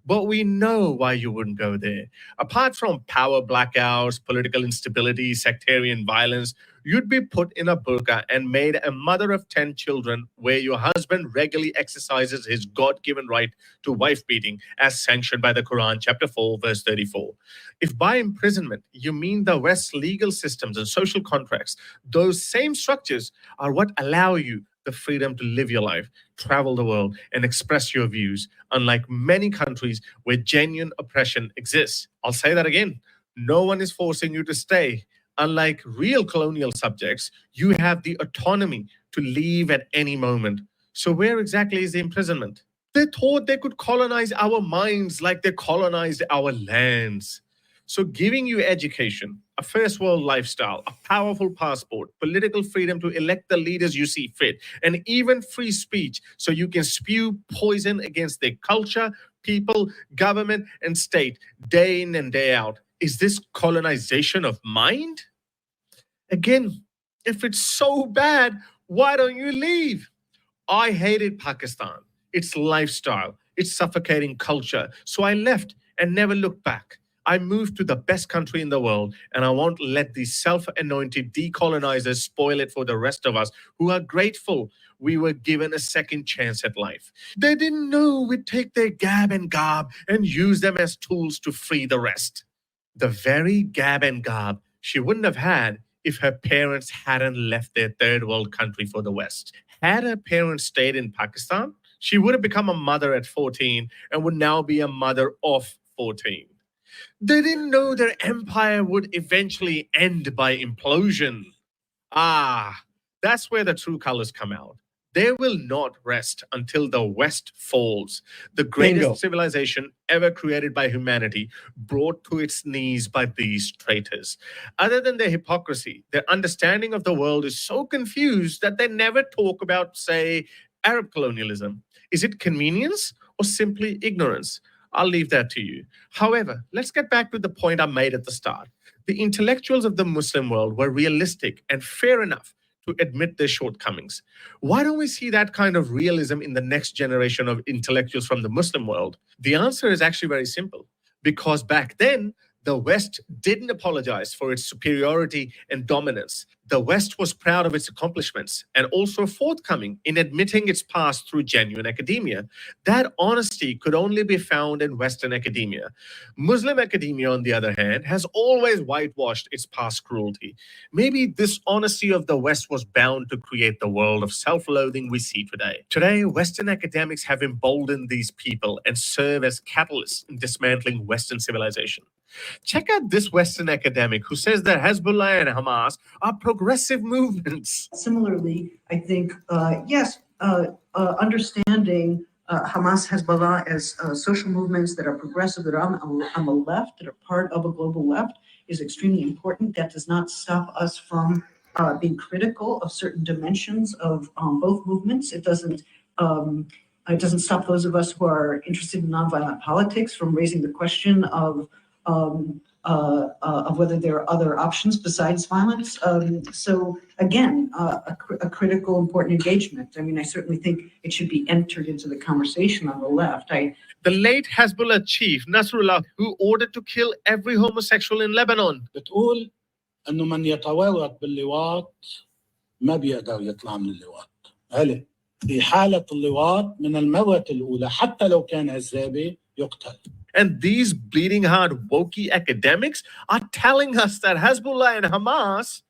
[SPEAKER 8] But we know why you wouldn't go there. Apart from power blackouts, political instability, sectarian violence, you'd be put in a burqa and made a mother of 10 children where your husband regularly exercises his God-given right to wife beating as sanctioned by the Quran, chapter 4, verse 34. If by imprisonment you mean the West's legal systems and social contracts, those same structures are what allow you the freedom to live your life, travel the world, and express your views, unlike many countries where genuine oppression exists. I'll say that again. No one is forcing you to stay. Unlike real colonial subjects, you have the autonomy to leave at any moment. So where exactly is the imprisonment? They thought they could colonize our minds like they colonized our lands. So giving you education, a first world lifestyle, a powerful passport, political freedom to elect the leaders you see fit, and even free speech so you can spew poison against their culture, people, government, and state day in and day out. Is this colonization of mind? Again, if it's so bad, why don't you leave? I hated Pakistan, its lifestyle, its suffocating culture. So I left and never looked back. I moved to the best country in the world, and I won't let these self-anointed decolonizers spoil it for the rest of us who are grateful we were given a second chance at life. They didn't know we'd take their gab and garb and use them as tools to free the rest. The very gab and garb she wouldn't have had if her parents hadn't left their third world country for the West. Had her parents stayed in Pakistan, she would have become a mother at 14 and would now be a mother of 14. They didn't know their empire would eventually end by implosion. Ah, that's where the true colors come out. They will not rest until the West falls, the greatest
[SPEAKER 1] Bingo.
[SPEAKER 8] civilization ever created by humanity, brought to its knees by these traitors. Other than their hypocrisy, their understanding of the world is so confused that they never talk about, say, Arab colonialism. Is it convenience or simply ignorance? I'll leave that to you. However, let's get back to the point I made at the start. The intellectuals of the Muslim world were realistic and fair enough to admit their shortcomings. Why don't we see that kind of realism in the next generation of intellectuals from the Muslim world? The answer is actually very simple. Because back then, the West didn't apologize for its superiority and dominance. The West was proud of its accomplishments and also forthcoming in admitting its past through genuine academia. That honesty could only be found in Western academia. Muslim academia, on the other hand, has always whitewashed its past cruelty. Maybe this honesty of the West was bound to create the world of self-loathing we see today. Today, Western academics have emboldened these people and serve as catalysts in dismantling Western civilization. Check out this Western academic who says that Hezbollah and Hamas are progressive movements.
[SPEAKER 12] Similarly, I think, understanding Hamas, Hezbollah as social movements that are progressive, that are on the left, that are part of a global left, is extremely important. That does not stop us from being critical of certain dimensions of both movements. It doesn't stop those of us who are interested in nonviolent politics from raising the question of whether there are other options besides violence. So again, a critical, important engagement. I mean, I certainly think it should be entered into the conversation on the left.
[SPEAKER 8] The late Hezbollah chief, Nasrullah, who ordered to kill every homosexual in Lebanon.
[SPEAKER 17] بتقول إنه من يتورط باللواط ما بيقدر يطلع من اللواط. هلا في حالة اللواط من المرة الأولى حتى لو كان هزابي يقتل.
[SPEAKER 8] And these bleeding heart wokey academics are telling us that Hezbollah and Hamas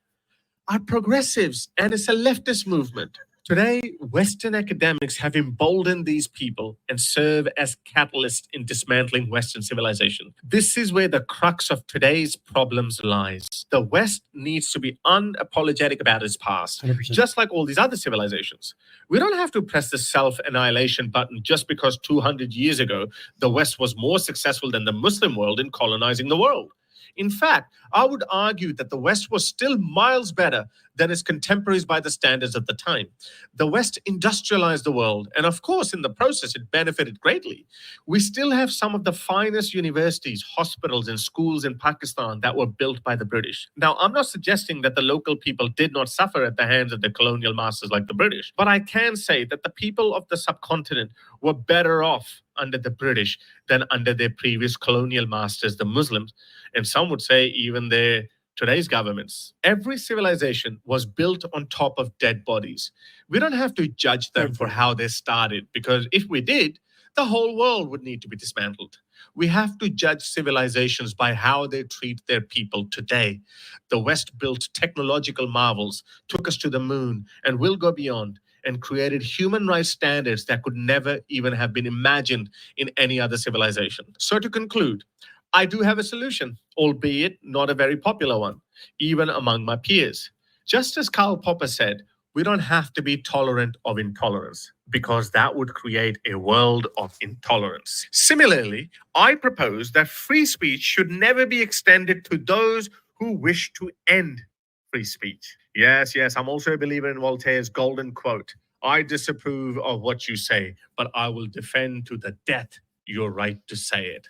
[SPEAKER 8] are progressives and it's a leftist movement. Today, Western academics have emboldened these people and serve as catalysts in dismantling Western civilization. This is where the crux of today's problems lies. The West needs to be unapologetic about its past,
[SPEAKER 1] 100%.
[SPEAKER 8] just like all these other civilizations. We don't have to press the self-annihilation button just because 200 years ago, the West was more successful than the Muslim world in colonizing the world. In fact, I would argue that the West was still miles better than its contemporaries by the standards of the time. The West industrialized the world, and of course, in the process, it benefited greatly. We still have some of the finest universities, hospitals, and schools in Pakistan that were built by the British. Now, I'm not suggesting that the local people did not suffer at the hands of the colonial masters like the British, but I can say that the people of the subcontinent were better off under the British than under their previous colonial masters, the Muslims, and some would say even their today's governments. Every civilization was built on top of dead bodies. We don't have to judge them for how they started, because if we did, the whole world would need to be dismantled. We have to judge civilizations by how they treat their people today. The West built technological marvels, took us to the moon, and will go beyond, and created human rights standards that could never even have been imagined in any other civilization. So to conclude, I do have a solution, albeit not a very popular one, even among my peers. Just as Karl Popper said, we don't have to be tolerant of intolerance, because that would create a world of intolerance. Similarly, I propose that free speech should never be extended to those who wish to end free speech. Yes, I'm also a believer in Voltaire's golden quote. I disapprove of what you say, but I will defend to the death your right to say it.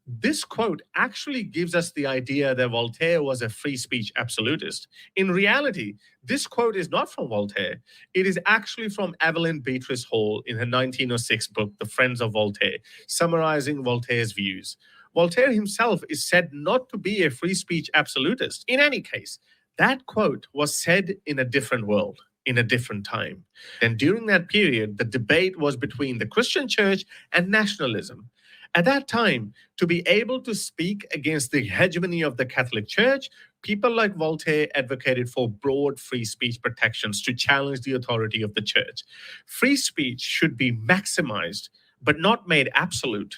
[SPEAKER 8] This quote actually gives us the idea that Voltaire was a free speech absolutist. In reality, this quote is not from Voltaire. It is actually from Evelyn Beatrice Hall in her 1906 book, The Friends of Voltaire, summarizing Voltaire's views. Voltaire himself is said not to be a free speech absolutist. In any case, that quote was said in a different world, in a different time. And during that period, the debate was between the Christian church and nationalism. At that time, to be able to speak against the hegemony of the Catholic Church, people like Voltaire advocated for broad free speech protections to challenge the authority of the church. Free speech should be maximized, but not made absolute.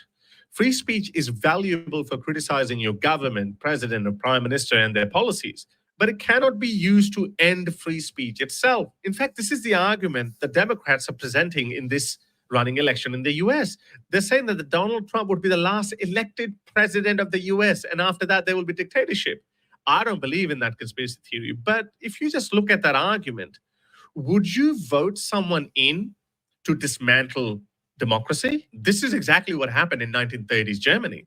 [SPEAKER 8] Free speech is valuable for criticizing your government, president, or prime minister and their policies, but it cannot be used to end free speech itself. In fact, this is the argument the Democrats are presenting in this running election in the US. They're saying that Donald Trump would be the last elected president of the US, and after that, there will be dictatorship. I don't believe in that conspiracy theory, but if you just look at that argument, would you vote someone in to dismantle democracy? This is exactly what happened in 1930s Germany.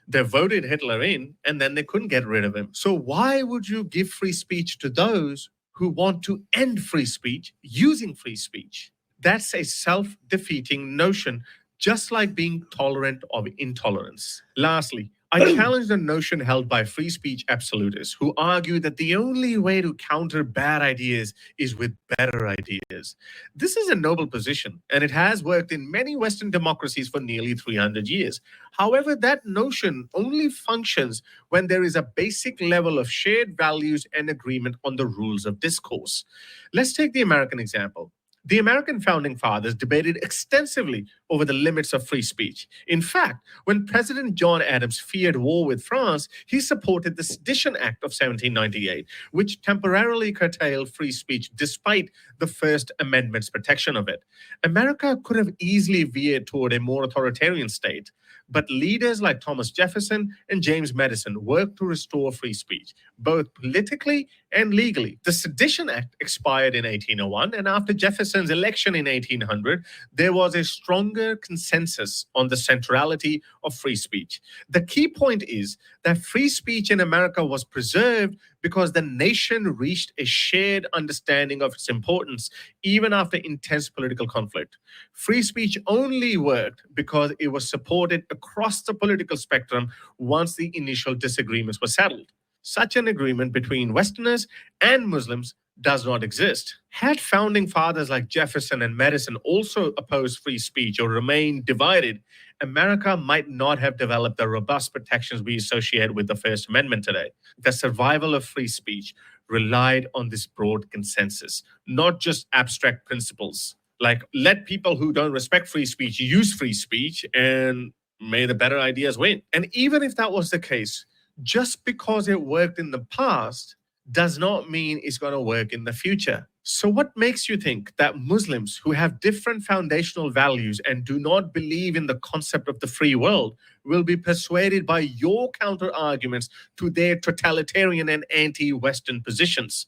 [SPEAKER 8] They voted Hitler in, and then they couldn't get rid of him. So why would you give free speech to those who want to end free speech using free speech? That's a self-defeating notion, just like being tolerant of intolerance. Lastly, I challenge the notion held by free speech absolutists who argue that the only way to counter bad ideas is with better ideas. This is a noble position, and it has worked in many Western democracies for nearly 300 years. However, that notion only functions when there is a basic level of shared values and agreement on the rules of discourse. Let's take the American example. The American founding fathers debated extensively over the limits of free speech. In fact, when President John Adams feared war with France, he supported the Sedition Act of 1798, which temporarily curtailed free speech despite the First Amendment's protection of it. America could have easily veered toward a more authoritarian state, but leaders like Thomas Jefferson and James Madison worked to restore free speech, both politically and legally. The Sedition Act expired in 1801, and after Jefferson's election in 1800, there was a stronger consensus on the centrality of free speech. The key point is that free speech in America was preserved because the nation reached a shared understanding of its importance even after intense political conflict. Free speech only worked because it was supported across the political spectrum once the initial disagreements were settled. Such an agreement between Westerners and Muslims does not exist. Had founding fathers like Jefferson and Madison also opposed free speech or remained divided, America might not have developed the robust protections we associate with the First Amendment today. The survival of free speech relied on this broad consensus, not just abstract principles. Like, let people who don't respect free speech use free speech and may the better ideas win. And even if that was the case, just because it worked in the past does not mean it's going to work in the future. So what makes you think that Muslims who have different foundational values and do not believe in the concept of the free world will be persuaded by your counter arguments to their totalitarian and anti-Western positions?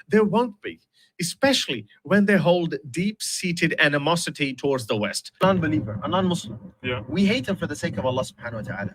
[SPEAKER 8] There won't be, especially when they hold deep-seated animosity towards the West.
[SPEAKER 14] Non-believer, a non-Muslim.
[SPEAKER 8] Yeah.
[SPEAKER 14] We hate him for the sake of Allah subhanahu wa ta'ala.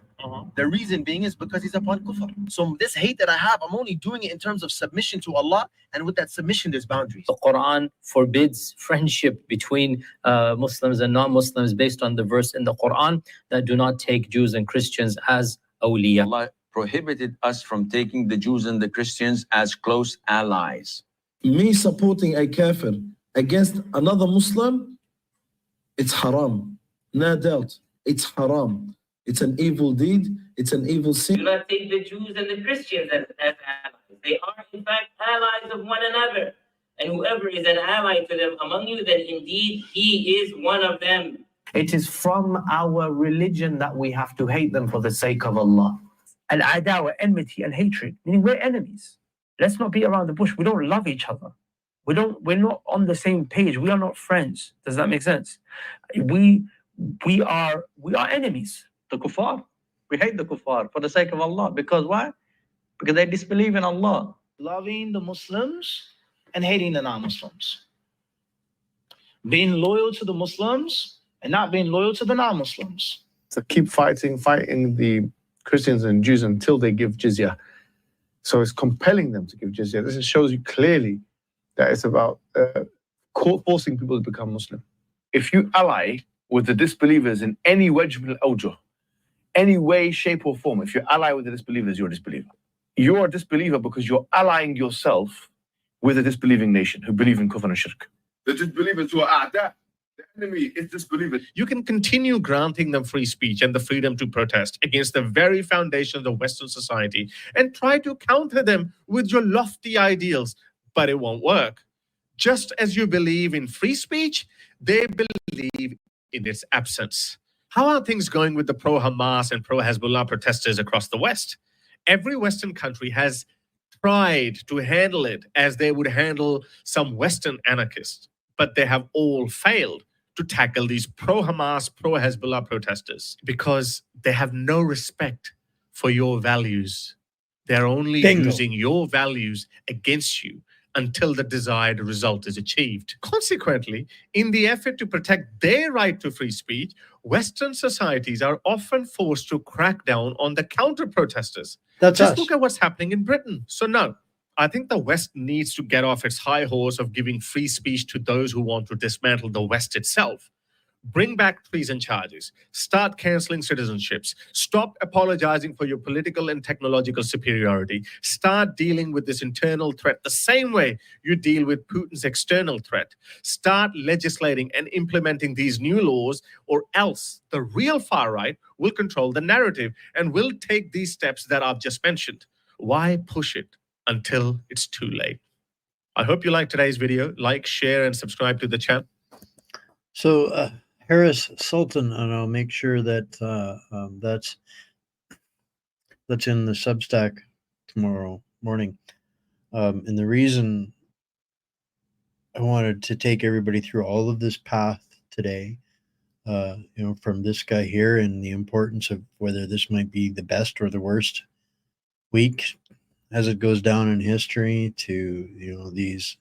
[SPEAKER 14] The reason being is because he's upon kufr. So this hate that I have, I'm only doing it in terms of submission to Allah, and with that submission, there's boundaries.
[SPEAKER 18] The Quran forbids friendship between Muslims and non-Muslims based on the verse in the Quran that do not take Jews and Christians as awliya.
[SPEAKER 19] Allah prohibited us from taking the Jews and the Christians as close allies.
[SPEAKER 20] Me supporting a kafir against another Muslim, it's haram. No doubt, it's haram. It's an evil deed. It's an evil sin.
[SPEAKER 25] Do not take the Jews and the Christians as allies. They are, in fact, allies of one another. And whoever is an ally to them among you, then indeed he is one of them.
[SPEAKER 26] It is from our religion that we have to hate them for the sake of Allah. Al-adawa, enmity and hatred, meaning we're enemies. Let's not be around the bush. We don't love each other. We're not on the same page. We are not friends. Does that make sense? We are enemies. The kuffar. We hate the kuffar for the sake of Allah. Because why? Because they disbelieve in Allah. Loving the Muslims and hating the non-Muslims. Being loyal to the Muslims and not being loyal to the non-Muslims.
[SPEAKER 27] So keep fighting the Christians and Jews until they give jizya. So it's compelling them to give jizya. This shows you clearly that it's about forcing people to become Muslim.
[SPEAKER 28] If you ally with the disbelievers in any wajh min al-awjuh, any way, shape, or form, if you ally with the disbelievers, you're a disbeliever. You're a disbeliever because you're allying yourself with a disbelieving nation who believe in kufr and shirk.
[SPEAKER 24] The disbelievers who are a'da, the enemy is disbelievers.
[SPEAKER 8] You can continue granting them free speech and the freedom to protest against the very foundations of Western society and try to counter them with your lofty ideals, but it won't work. Just as you believe in free speech, they believe in its absence. How are things going with the pro-Hamas and pro-Hezbollah protesters across the West? Every Western country has tried to handle it as they would handle some Western anarchists, but they have all failed to tackle these pro-Hamas, pro-Hezbollah protesters because they have no respect for your values. They're only using your values against you until the desired result is achieved. Consequently, in the effort to protect their right to free speech, Western societies are often forced to crack down on the counter-protesters. Just look at what's happening in Britain. So no, I think the West needs to get off its high horse of giving free speech to those who want to dismantle the West itself. Bring back treason charges. Start canceling citizenships. Stop apologizing for your political and technological superiority. Start dealing with this internal threat the same way you deal with Putin's external threat. Start legislating and implementing these new laws, or else the real far right will control the narrative and will take these steps that I've just mentioned. Why push it until it's too late? I hope you liked today's video. Like, share, and subscribe to the channel.
[SPEAKER 1] So, Harris Sultan, and I'll make sure that that's in the Substack tomorrow morning. And the reason I wanted to take everybody through all of this path today, from this guy here, and the importance of whether this might be the best or the worst week as it goes down in history, to these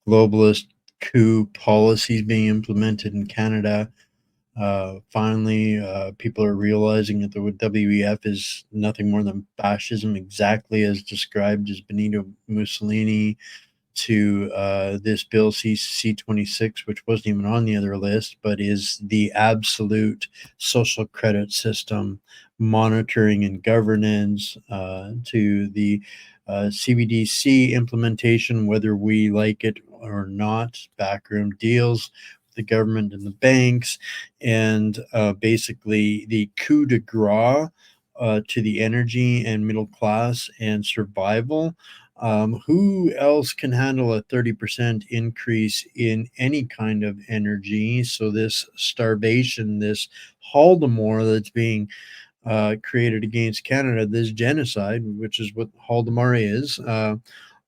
[SPEAKER 1] globalist coup policies being implemented in Canada. Finally, people are realizing that the WEF is nothing more than fascism, exactly as described as Benito Mussolini, to this bill C26, which wasn't even on the other list, but is the absolute social credit system, monitoring and governance, to the CBDC implementation, whether we like it or not, backroom deals with the government and the banks, and basically the coup de grace to the energy and middle class and survival. Who else can handle a 30% increase in any kind of energy? So this starvation, this Holodomor that's being created against Canada, this genocide, which is what Holodomor is,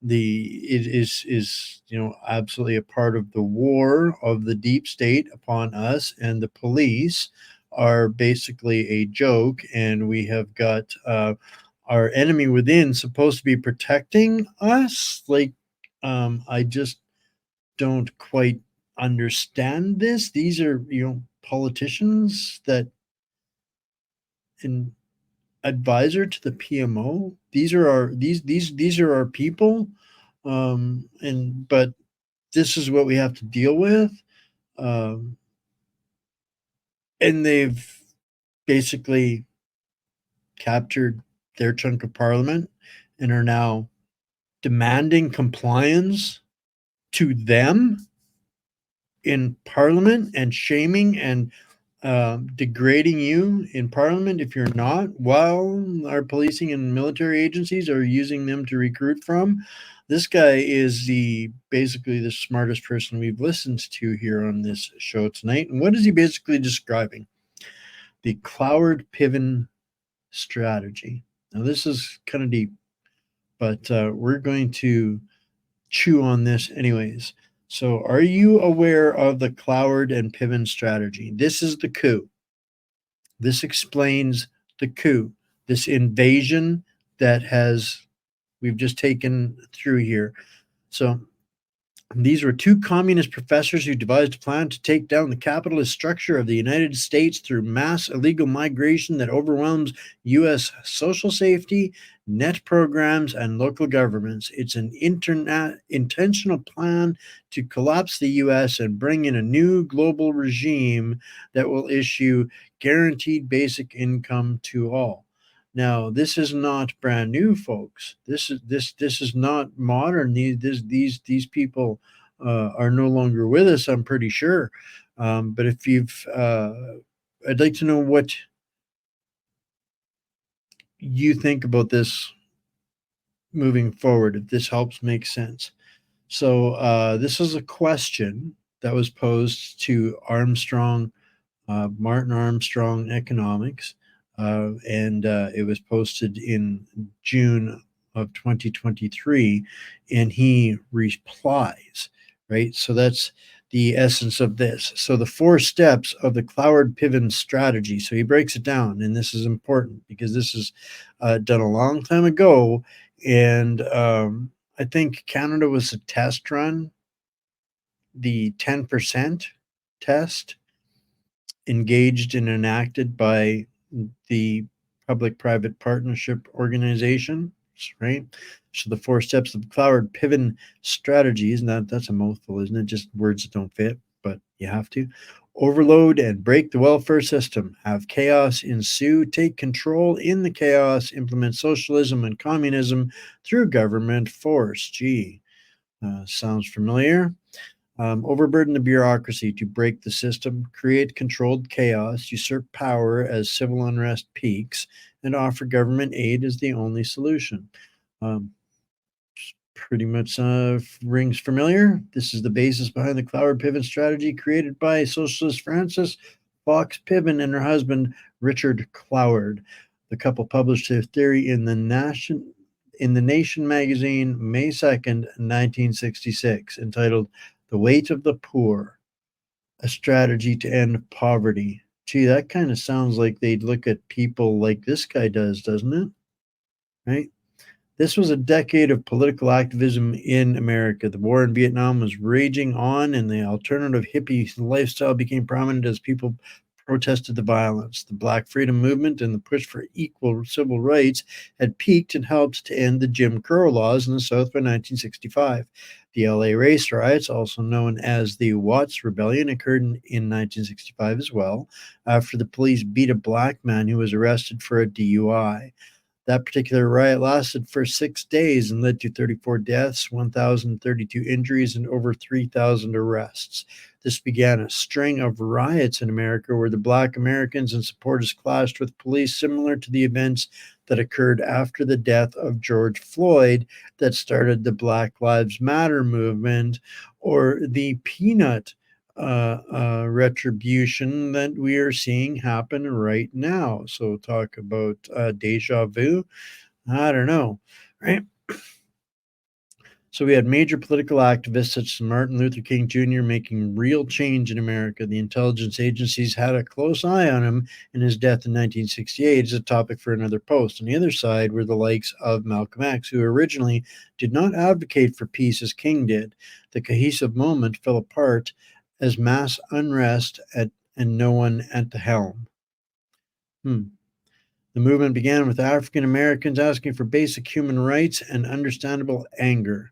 [SPEAKER 1] it is absolutely a part of the war of the deep state upon us, and the police are basically a joke, and we have got our enemy within supposed to be protecting us. I just don't quite understand this. These are politicians that an advisor to the PMO. These are our people, but this is what we have to deal with, and they've basically captured their chunk of parliament and are now demanding compliance to them in parliament, and shaming and degrading you in parliament if you're not, while our policing and military agencies are using them to recruit from. This guy is basically the smartest person we've listened to here on this show tonight. And what is he basically describing? The Cloward-Piven Strategy. Now, this is kind of deep, but we're going to chew on this anyways. So, are you aware of the Cloward-Piven Strategy? This is the coup. This explains the coup, this invasion that we've just taken through here. So, these were two communist professors who devised a plan to take down the capitalist structure of the United States through mass illegal migration that overwhelms U.S. social safety, net programs, and local governments. It's an intentional plan to collapse the U.S. and bring in a new global regime that will issue guaranteed basic income to all. Now, this is not brand new, folks. This is not modern. These people are no longer with us, I'm pretty sure. But if I'd like to know what you think about this moving forward, if this helps make sense. So this is a question that was posed to Armstrong, Martin Armstrong Economics. And it was posted in June of 2023, and he replies, right? So that's the essence of this. So the 4 steps of the Cloward-Piven strategy. So he breaks it down, and this is important because this is done a long time ago, and I think Canada was a test run, the 10% test, engaged and enacted by the public-private partnership organization, right? So the 4 steps of the Cloward-Piven strategy, that's a mouthful, isn't it? Just words that don't fit, but you have to. overload and break the welfare system, have chaos ensue, take control in the chaos, implement socialism and communism through government force. Gee, sounds familiar. Overburden the bureaucracy to break the system, create controlled chaos, usurp power as civil unrest peaks, and offer government aid as the only solution. Pretty much rings familiar. This is the basis behind the Cloward-Piven strategy created by socialist Frances Fox Piven and her husband Richard Cloward. The couple published their theory in the Nation magazine, May 2nd, 1966, entitled "The Weight of the Poor: A Strategy to End Poverty." Gee, that kind of sounds like they'd look at people like this guy does, doesn't it? Right? This was a decade of political activism in America. The war in Vietnam was raging on, and the alternative hippie lifestyle became prominent as people protested the violence. The Black Freedom Movement and the push for equal civil rights had peaked and helped to end the Jim Crow laws in the South by 1965. The LA race riots, also known as the Watts Rebellion, occurred in 1965 as well, after the police beat a black man who was arrested for a DUI. That particular riot lasted for 6 days and led to 34 deaths, 1,032 injuries, and over 3,000 arrests. This began a string of riots in America where the Black Americans and supporters clashed with police, similar to the events that occurred after the death of George Floyd that started the Black Lives Matter movement, or the peanut retribution that we are seeing happen right now. So talk about deja vu. I don't know, right? So we had major political activists such as Martin Luther King Jr. making real change in America. The intelligence agencies had a close eye on him, and his death in 1968 is a topic for another post. On the other side were the likes of Malcolm X, who originally did not advocate for peace as King did. The cohesive movement fell apart as mass unrest and no one at the helm. The movement began with African Americans asking for basic human rights and understandable anger.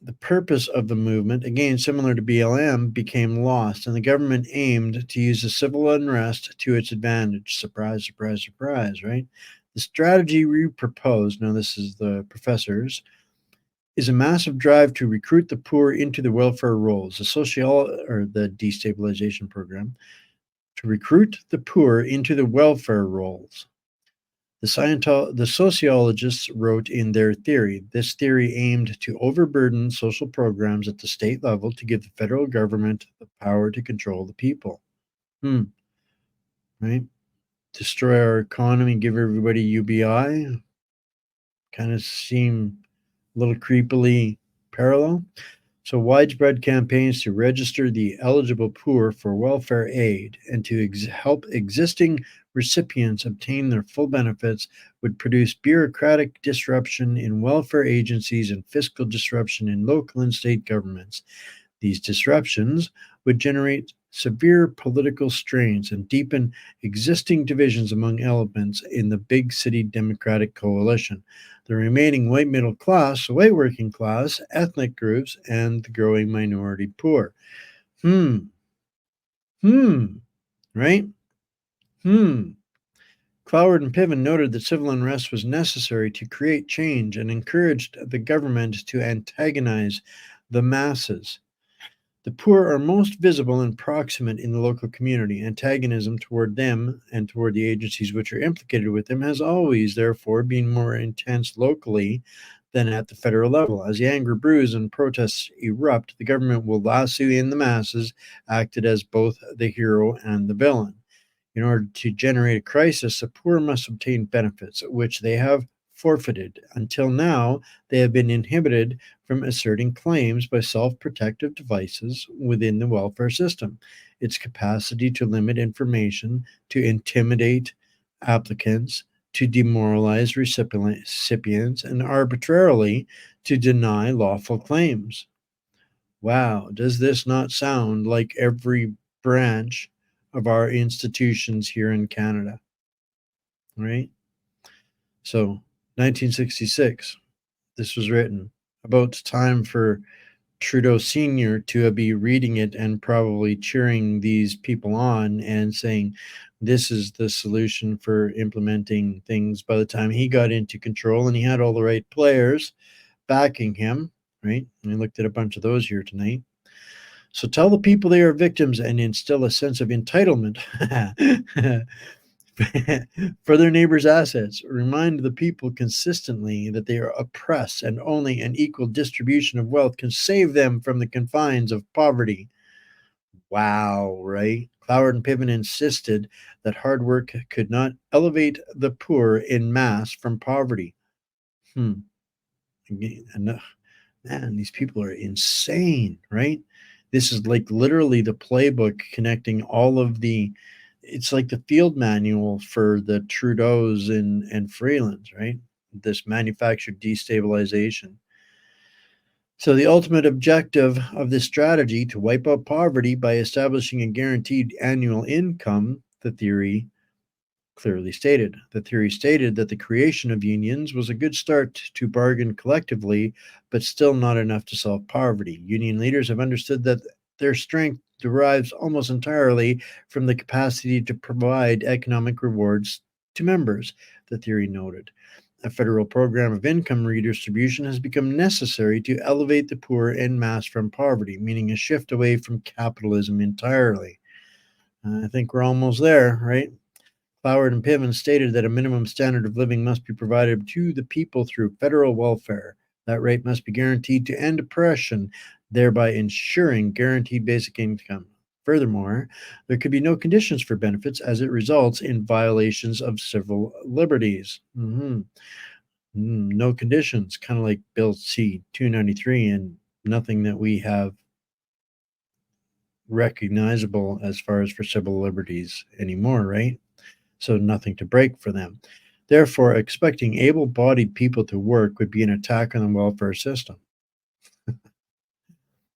[SPEAKER 1] The purpose of the movement, again similar to BLM, became lost, and the government aimed to use the civil unrest to its advantage. Surprise, surprise, surprise, right? The strategy we proposed, now this is the professors, is a massive drive to recruit the poor into the welfare rolls, the destabilization program, to recruit the poor into the welfare rolls. The sociologists wrote in their theory, this theory aimed to overburden social programs at the state level to give the federal government the power to control the people. Right? Destroy our economy, give everybody UBI. Kind of seem a little creepily parallel. So widespread campaigns to register the eligible poor for welfare aid and to help existing recipients obtain their full benefits would produce bureaucratic disruption in welfare agencies and fiscal disruption in local and state governments. These disruptions would generate severe political strains and deepen existing divisions among elements in the big city Democratic coalition, the remaining white middle class, white working class, ethnic groups, and the growing minority poor. Right? Cloward and Piven noted that civil unrest was necessary to create change and encouraged the government to antagonize the masses. The poor are most visible and proximate in the local community. Antagonism toward them and toward the agencies which are implicated with them has always, therefore, been more intense locally than at the federal level. As the anger brews and protests erupt, the government will lasso in the masses, acted as both the hero and the villain. In order to generate a crisis, the poor must obtain benefits, which they have forfeited. Until now, they have been inhibited from asserting claims by self-protective devices within the welfare system. Its capacity to limit information, to intimidate applicants, to demoralize recipients, and arbitrarily to deny lawful claims. Wow, does this not sound like every branch of our institutions here in Canada? Right? So 1966, this was written about time for Trudeau Sr. to be reading it and probably cheering these people on and saying, this is the solution for implementing things by the time he got into control, and he had all the right players backing him, right? And we looked at a bunch of those here tonight. So tell the people they are victims and instill a sense of entitlement for their neighbors' assets. Remind the people consistently that they are oppressed and only an equal distribution of wealth can save them from the confines of poverty. Wow, right? Cloward-Piven insisted that hard work could not elevate the poor in mass from poverty. Man, these people are insane, right? This is like literally the playbook connecting all of the, it's like the field manual for the Trudeaus and Freelands, right? This manufactured destabilization. So the ultimate objective of this strategy to wipe out poverty by establishing a guaranteed annual income, the theory clearly stated. The theory stated that the creation of unions was a good start to bargain collectively, but still not enough to solve poverty. Union leaders have understood that their strength derives almost entirely from the capacity to provide economic rewards to members, the theory noted. A federal program of income redistribution has become necessary to elevate the poor en masse from poverty, meaning a shift away from capitalism entirely. I think we're almost there, right? Cloward-Piven stated that a minimum standard of living must be provided to the people through federal welfare. That rate must be guaranteed to end oppression, thereby ensuring guaranteed basic income. Furthermore, there could be no conditions for benefits as it results in violations of civil liberties. No conditions, kind of like Bill C-293, and nothing that we have recognizable as far as for civil liberties anymore, right? So nothing to break for them. Therefore, expecting able-bodied people to work would be an attack on the welfare system.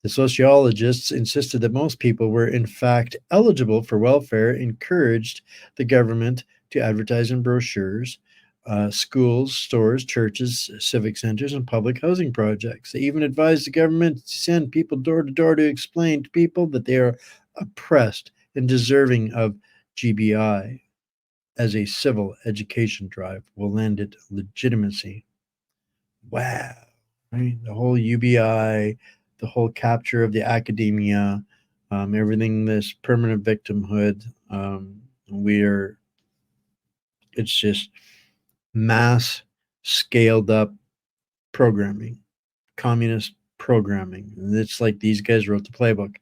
[SPEAKER 1] The sociologists insisted that most people were in fact eligible for welfare, encouraged the government to advertise in brochures, schools, stores, churches, civic centers, and public housing projects. They even advised the government to send people door to door to explain to people that they are oppressed and deserving of GBI, as a civil education drive will lend it legitimacy. Wow. Right? The whole UBI, the whole capture of the academia, everything, this permanent victimhood, it's just mass scaled up programming, communist programming. It's like these guys wrote the playbook.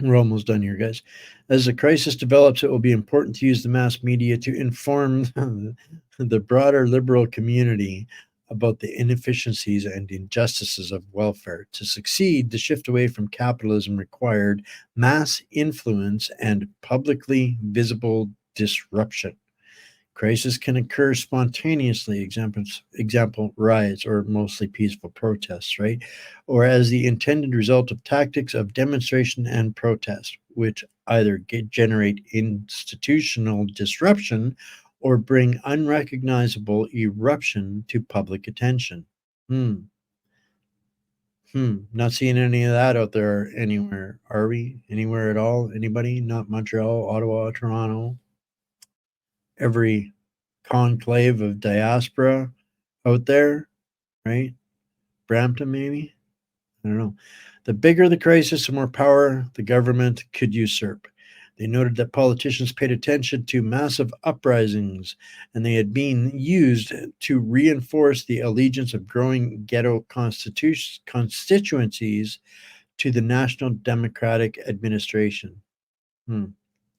[SPEAKER 1] We're almost done here, guys. As the crisis develops, it will be important to use the mass media to inform the broader liberal community about the inefficiencies and injustices of welfare. To succeed, the shift away from capitalism required mass influence and publicly visible disruption. Crisis can occur spontaneously, example riots or mostly peaceful protests, right? Or as the intended result of tactics of demonstration and protest, which either generate institutional disruption or bring unrecognizable eruption to public attention. Not seeing any of that out there anywhere, are we? Anywhere at all? Anybody? Not Montreal, Ottawa, Toronto? Every conclave of diaspora out there, right? Brampton, maybe? I don't know. The bigger the crisis, the more power the government could usurp. They noted that politicians paid attention to massive uprisings, and they had been used to reinforce the allegiance of growing ghetto constituencies to the National Democratic Administration. Kind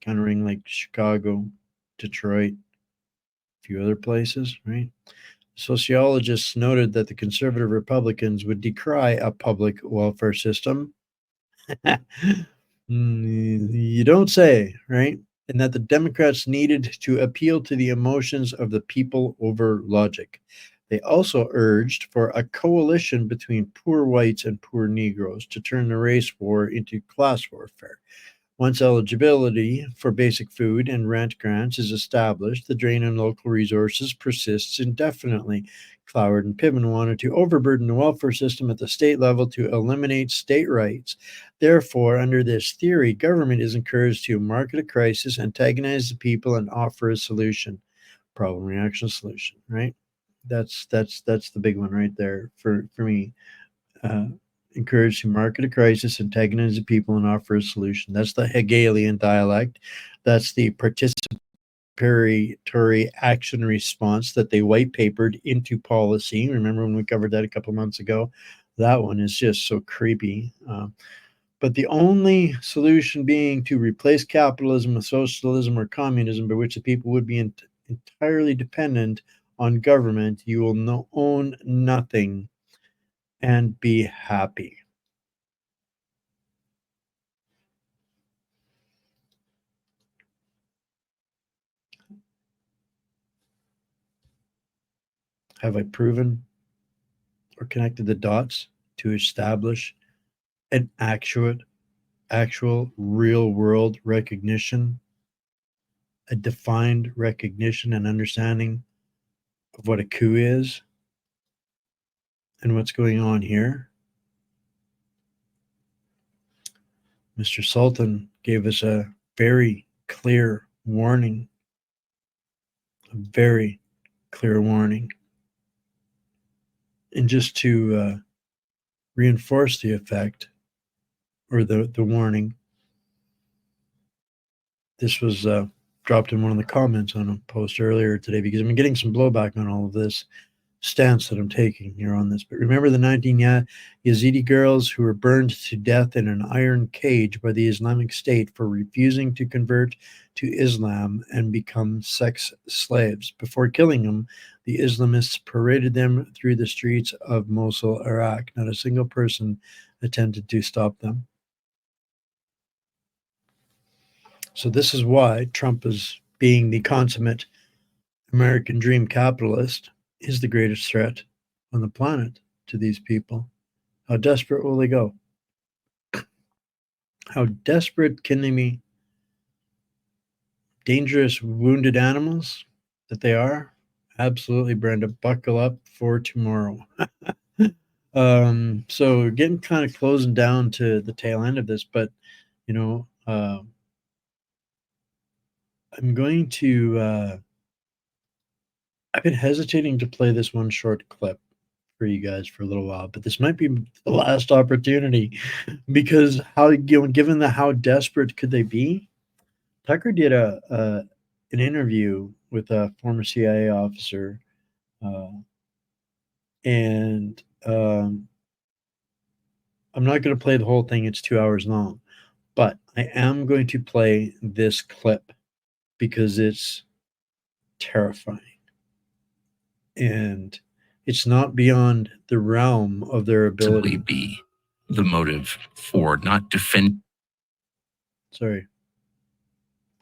[SPEAKER 1] of ring like Chicago, Detroit, a few other places, right? Sociologists noted that the conservative Republicans would decry a public welfare system. You don't say, right? And that the Democrats needed to appeal to the emotions of the people over logic. They also urged for a coalition between poor whites and poor Negroes to turn the race war into class warfare. Once eligibility for basic food and rent grants is established, the drain on local resources persists indefinitely. Cloward and Piven wanted to overburden the welfare system at the state level to eliminate state rights. Therefore, under this theory, government is encouraged to market a crisis, antagonize the people, and offer a solution. Problem, reaction, solution, right? That's the big one right there for me. Encouraged to market a crisis, antagonize the people, and offer a solution. That's the Hegelian dialect. That's the participatory action response that they white papered into policy. Remember when we covered that a couple of months ago? That one is just so creepy. But the only solution being to replace capitalism with socialism or communism, by which the people would be entirely dependent on government. You will own nothing and be happy. Have I proven or connected the dots to establish an actual real world recognition, a defined recognition and understanding of what a coup is and what's going on here? Mr. Sultan gave us a very clear warning, a very clear warning. And just to reinforce the effect or the warning, this was dropped in one of the comments on a post earlier today, because I've been getting some blowback on all of this stance that I'm taking here on this. But remember the 19 Yazidi girls who were burned to death in an iron cage by the Islamic State for refusing to convert to Islam and become sex slaves. Before killing them, the Islamists paraded them through the streets of Mosul, Iraq. Not a single person attempted to stop them. So this is why Trump, is being the consummate American dream capitalist, is the greatest threat on the planet to these people. How desperate will they go? How desperate can they be? Dangerous, wounded animals that they are? Absolutely, Brenda. Buckle up for tomorrow. So getting kind of closing down to the tail end of this, but I'm going to I've been hesitating to play this one short clip for you guys for a little while, but this might be the last opportunity, because given how desperate could they be? Tucker did an interview with a former CIA officer, and I'm not going to play the whole thing. It's 2 hours long, but I am going to play this clip because it's terrifying. And it's not beyond the realm of their ability.
[SPEAKER 2] Be the motive for not defend.
[SPEAKER 1] Sorry.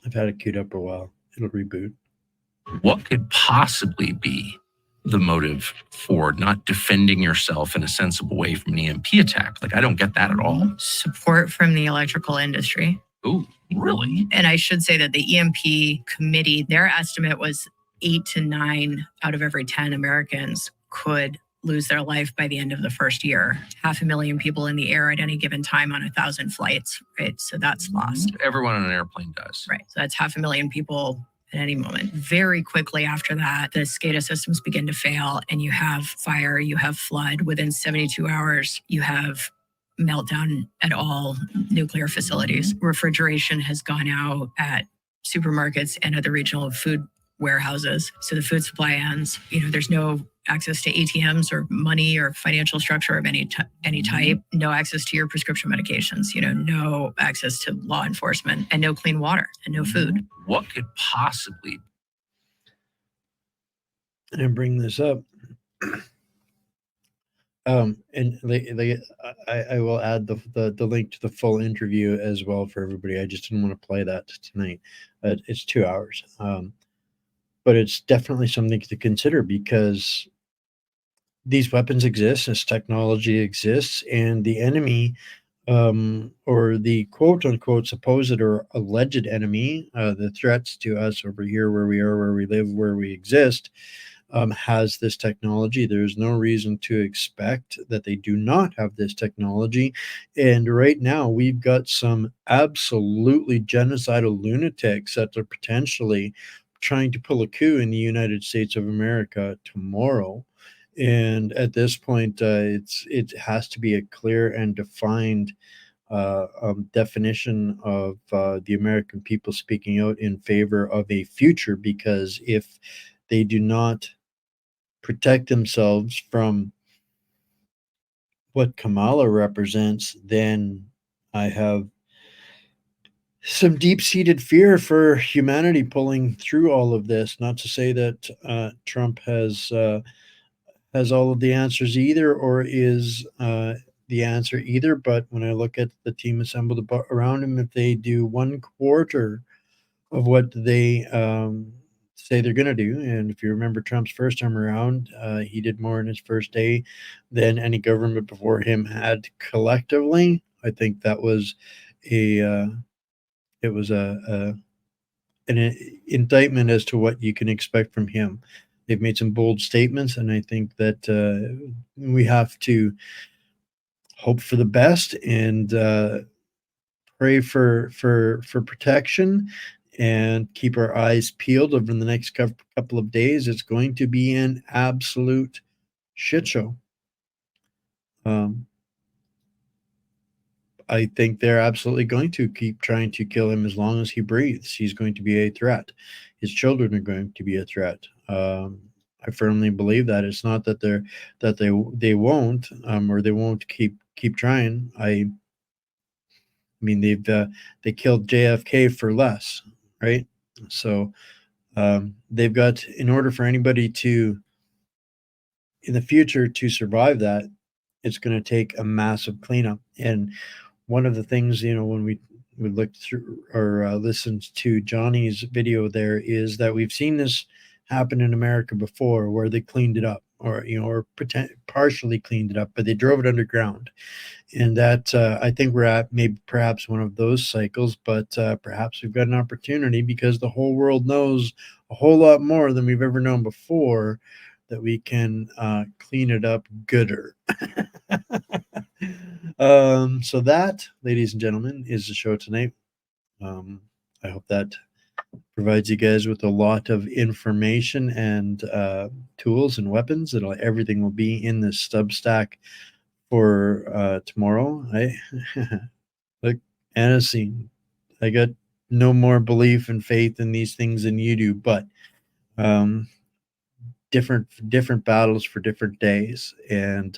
[SPEAKER 1] I've had it queued up for a while. It'll reboot.
[SPEAKER 2] What could possibly be the motive for not defending yourself in a sensible way from an EMP attack? Like, I don't get that at all.
[SPEAKER 11] Support from the electrical industry.
[SPEAKER 2] Ooh, really?
[SPEAKER 11] And I should say that the EMP committee, their estimate was 8 to 9 out of every 10 Americans could lose their life by the end of the first year. 500,000 people in the air at any given time on 1,000 flights, right? So that's lost.
[SPEAKER 2] Everyone on an airplane does.
[SPEAKER 11] Right. So that's 500,000 people at any moment. Very quickly after that, the SCADA systems begin to fail and you have fire, you have flood. Within 72 hours, you have meltdown at all nuclear facilities. Refrigeration has gone out at supermarkets and at the regional food warehouses. So the food supply ends. There's no access to ATMs or money or financial structure of any type. No access to your prescription medications. No access to law enforcement, and no clean water and no food.
[SPEAKER 2] What could possibly?
[SPEAKER 1] And I bring this up. And I will add the link to the full interview as well for everybody. I just didn't want to play that tonight. It's 2 hours. But it's definitely something to consider, because these weapons exist, this technology exists, and the enemy or the quote unquote supposed or alleged enemy, the threats to us over here, where we are, where we live, where we exist, has this technology. There's no reason to expect that they do not have this technology. And right now, we've got some absolutely genocidal lunatics that are potentially trying to pull a coup in the United States of America tomorrow. And at this point, it has to be a clear and defined definition of the American people speaking out in favor of a future, because if they do not protect themselves from what Kamala represents, then I have some deep-seated fear for humanity pulling through all of this. Not to say that Trump has all of the answers either, or is the answer either. But when I look at the team assembled around him, if they do 1/4 of what they say they're going to do, and if you remember Trump's first time around, he did more in his first day than any government before him had collectively. I think that was an indictment as to what you can expect from him. They've made some bold statements, and I think that we have to hope for the best and pray for protection, and keep our eyes peeled over the next couple of days. It's going to be an absolute shit show. I think they're absolutely going to keep trying to kill him as long as he breathes. He's going to be a threat. His children are going to be a threat. I firmly believe that. It's not that they won't, or they won't keep trying. I mean, they killed JFK for less, right? So they've got, in order for anybody to, in the future, to survive that, it's going to take a massive cleanup. And one of the things, when we looked through or listened to Johnny's video there, is that we've seen this happen in America before, where they cleaned it up, or partially cleaned it up, but they drove it underground. And that I think we're at maybe perhaps one of those cycles, but perhaps we've got an opportunity, because the whole world knows a whole lot more than we've ever known before, that we can clean it up gooder. So that, ladies and gentlemen, is the show tonight. I hope that provides you guys with a lot of information and tools and weapons. Everything will be in the Substack for tomorrow. Look, Anna, I got no more belief and faith in these things than you do, but different battles for different days, and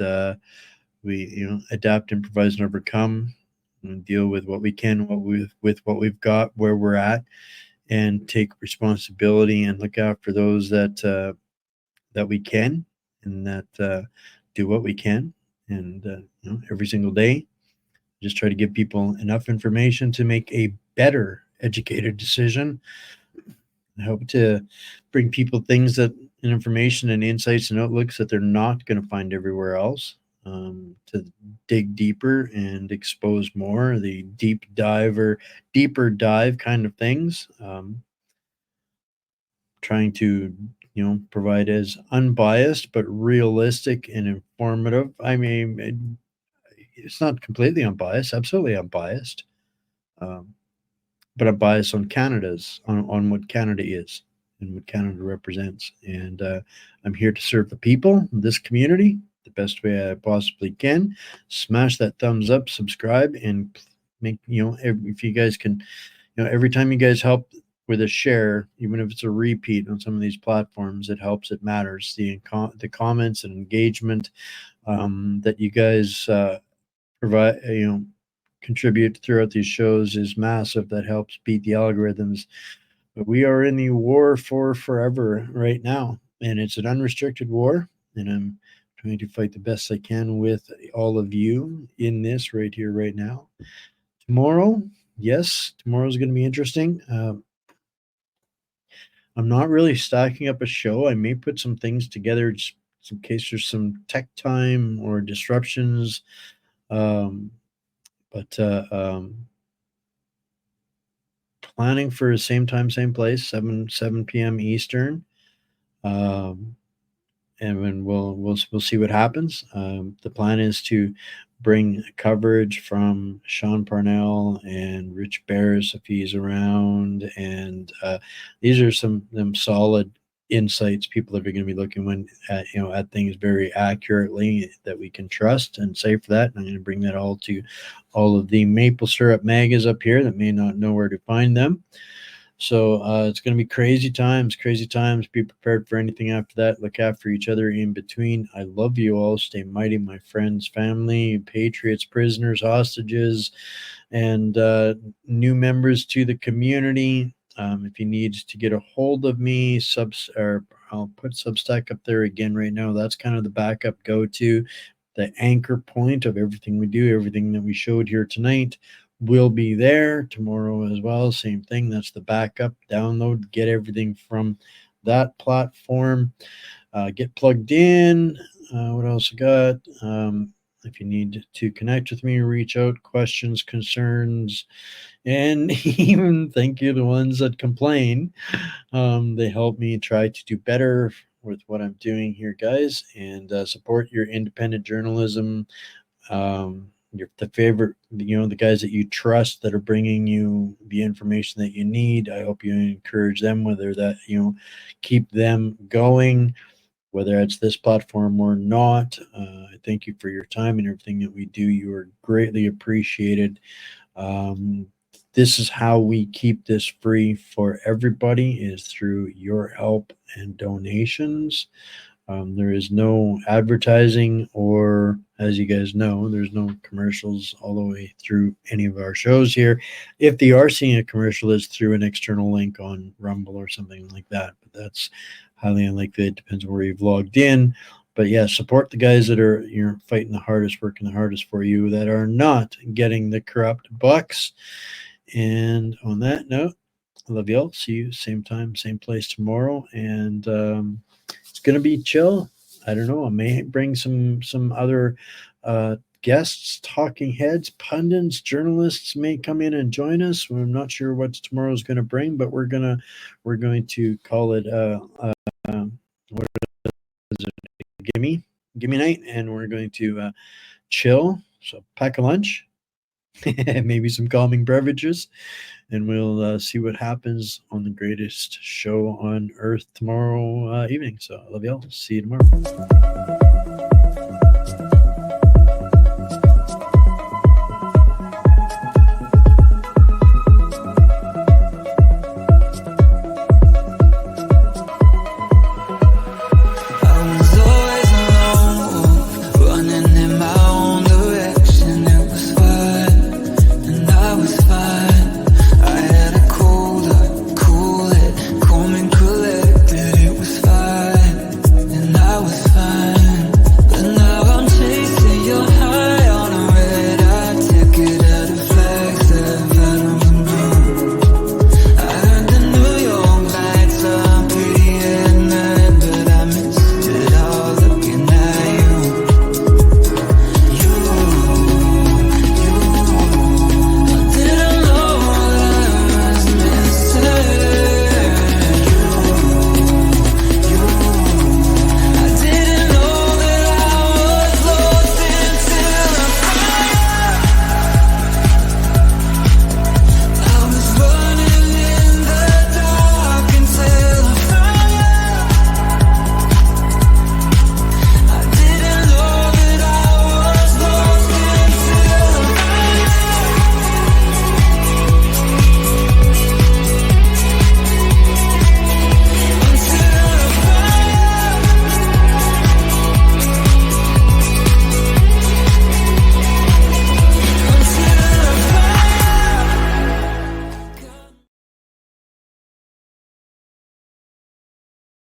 [SPEAKER 1] we adapt, improvise, and overcome, and deal with what we can, with what we've got, where we're at, and take responsibility and look after those that we can, and that do what we can. And every single day, just try to give people enough information to make a better educated decision. I hope to bring people things and information and insights and outlooks that they're not going to find everywhere else, to dig deeper and expose more, the deeper dive kind of things. Trying to provide as unbiased but realistic and informative. I mean, it's not completely unbiased, absolutely unbiased, but I'm biased on on what Canada is and what Canada represents. And I'm here to serve the people, this community, the best way I possibly can. Smash that thumbs up, subscribe, and make, if you guys can, every time you guys help with a share, even if it's a repeat on some of these platforms, it helps, it matters. The comments and engagement that you guys provide, contribute throughout these shows is massive. That helps beat the algorithms. But we are in the war for forever right now, and it's an unrestricted war, and I'm trying to fight the best I can with all of you in this right here, right now. Tomorrow, yes, tomorrow's going to be interesting. I'm not really stacking up a show. I may put some things together just in case there's some tech time or disruptions. But But planning for same time, same place, 7 p.m. Eastern. And then we'll see what happens. The plan is to bring coverage from Sean Parnell and Rich Barris if he's around, and these are some solid insights, people that are going to be looking at things very accurately that we can trust and say for that. And I'm going to bring that all to all of the maple syrup magas up here that may not know where to find them. So it's going to be crazy times. Be prepared for anything after that. Look after each other in between. I love you all. Stay mighty, my friends, family, patriots, prisoners, hostages, and new members to the community. If you need to get a hold of me, I'll put Substack up there again right now. That's kind of the backup go-to, the anchor point of everything we do, everything that we showed here tonight will be there tomorrow as well. Same thing. That's the backup. Download, get everything from that platform. Get plugged in. What else I got? If you need to connect with me, reach out, questions, concerns, and even thank you to the ones that complain. They help me try to do better with what I'm doing here, guys, and support your independent journalism. The favorite, the guys that you trust that are bringing you the information that you need. I hope you encourage them, whether that, keep them going, whether it's this platform or not. I thank you for your time and everything that we do. You are greatly appreciated. This is how we keep this free for everybody, is through your help and donations. There is no advertising, or, as you guys know, there's no commercials all the way through any of our shows here. If they are seeing a commercial, it's through an external link on Rumble or something like that, but that's highly unlikely. It depends on where you've logged in. But yeah, support the guys that are fighting the hardest, working the hardest for you, that are not getting the corrupt bucks. And on that note, I love y'all. See you same time, same place tomorrow. And it's going to be chill. I don't know. I may bring some other guests, talking heads, pundits, journalists may come in and join us. I'm not sure what tomorrow is going to bring, but we're going to call it what is it? Gimme night, and we're going to chill. So pack a lunch, maybe some calming beverages, and we'll see what happens on the greatest show on earth tomorrow evening. So I love y'all. See you tomorrow.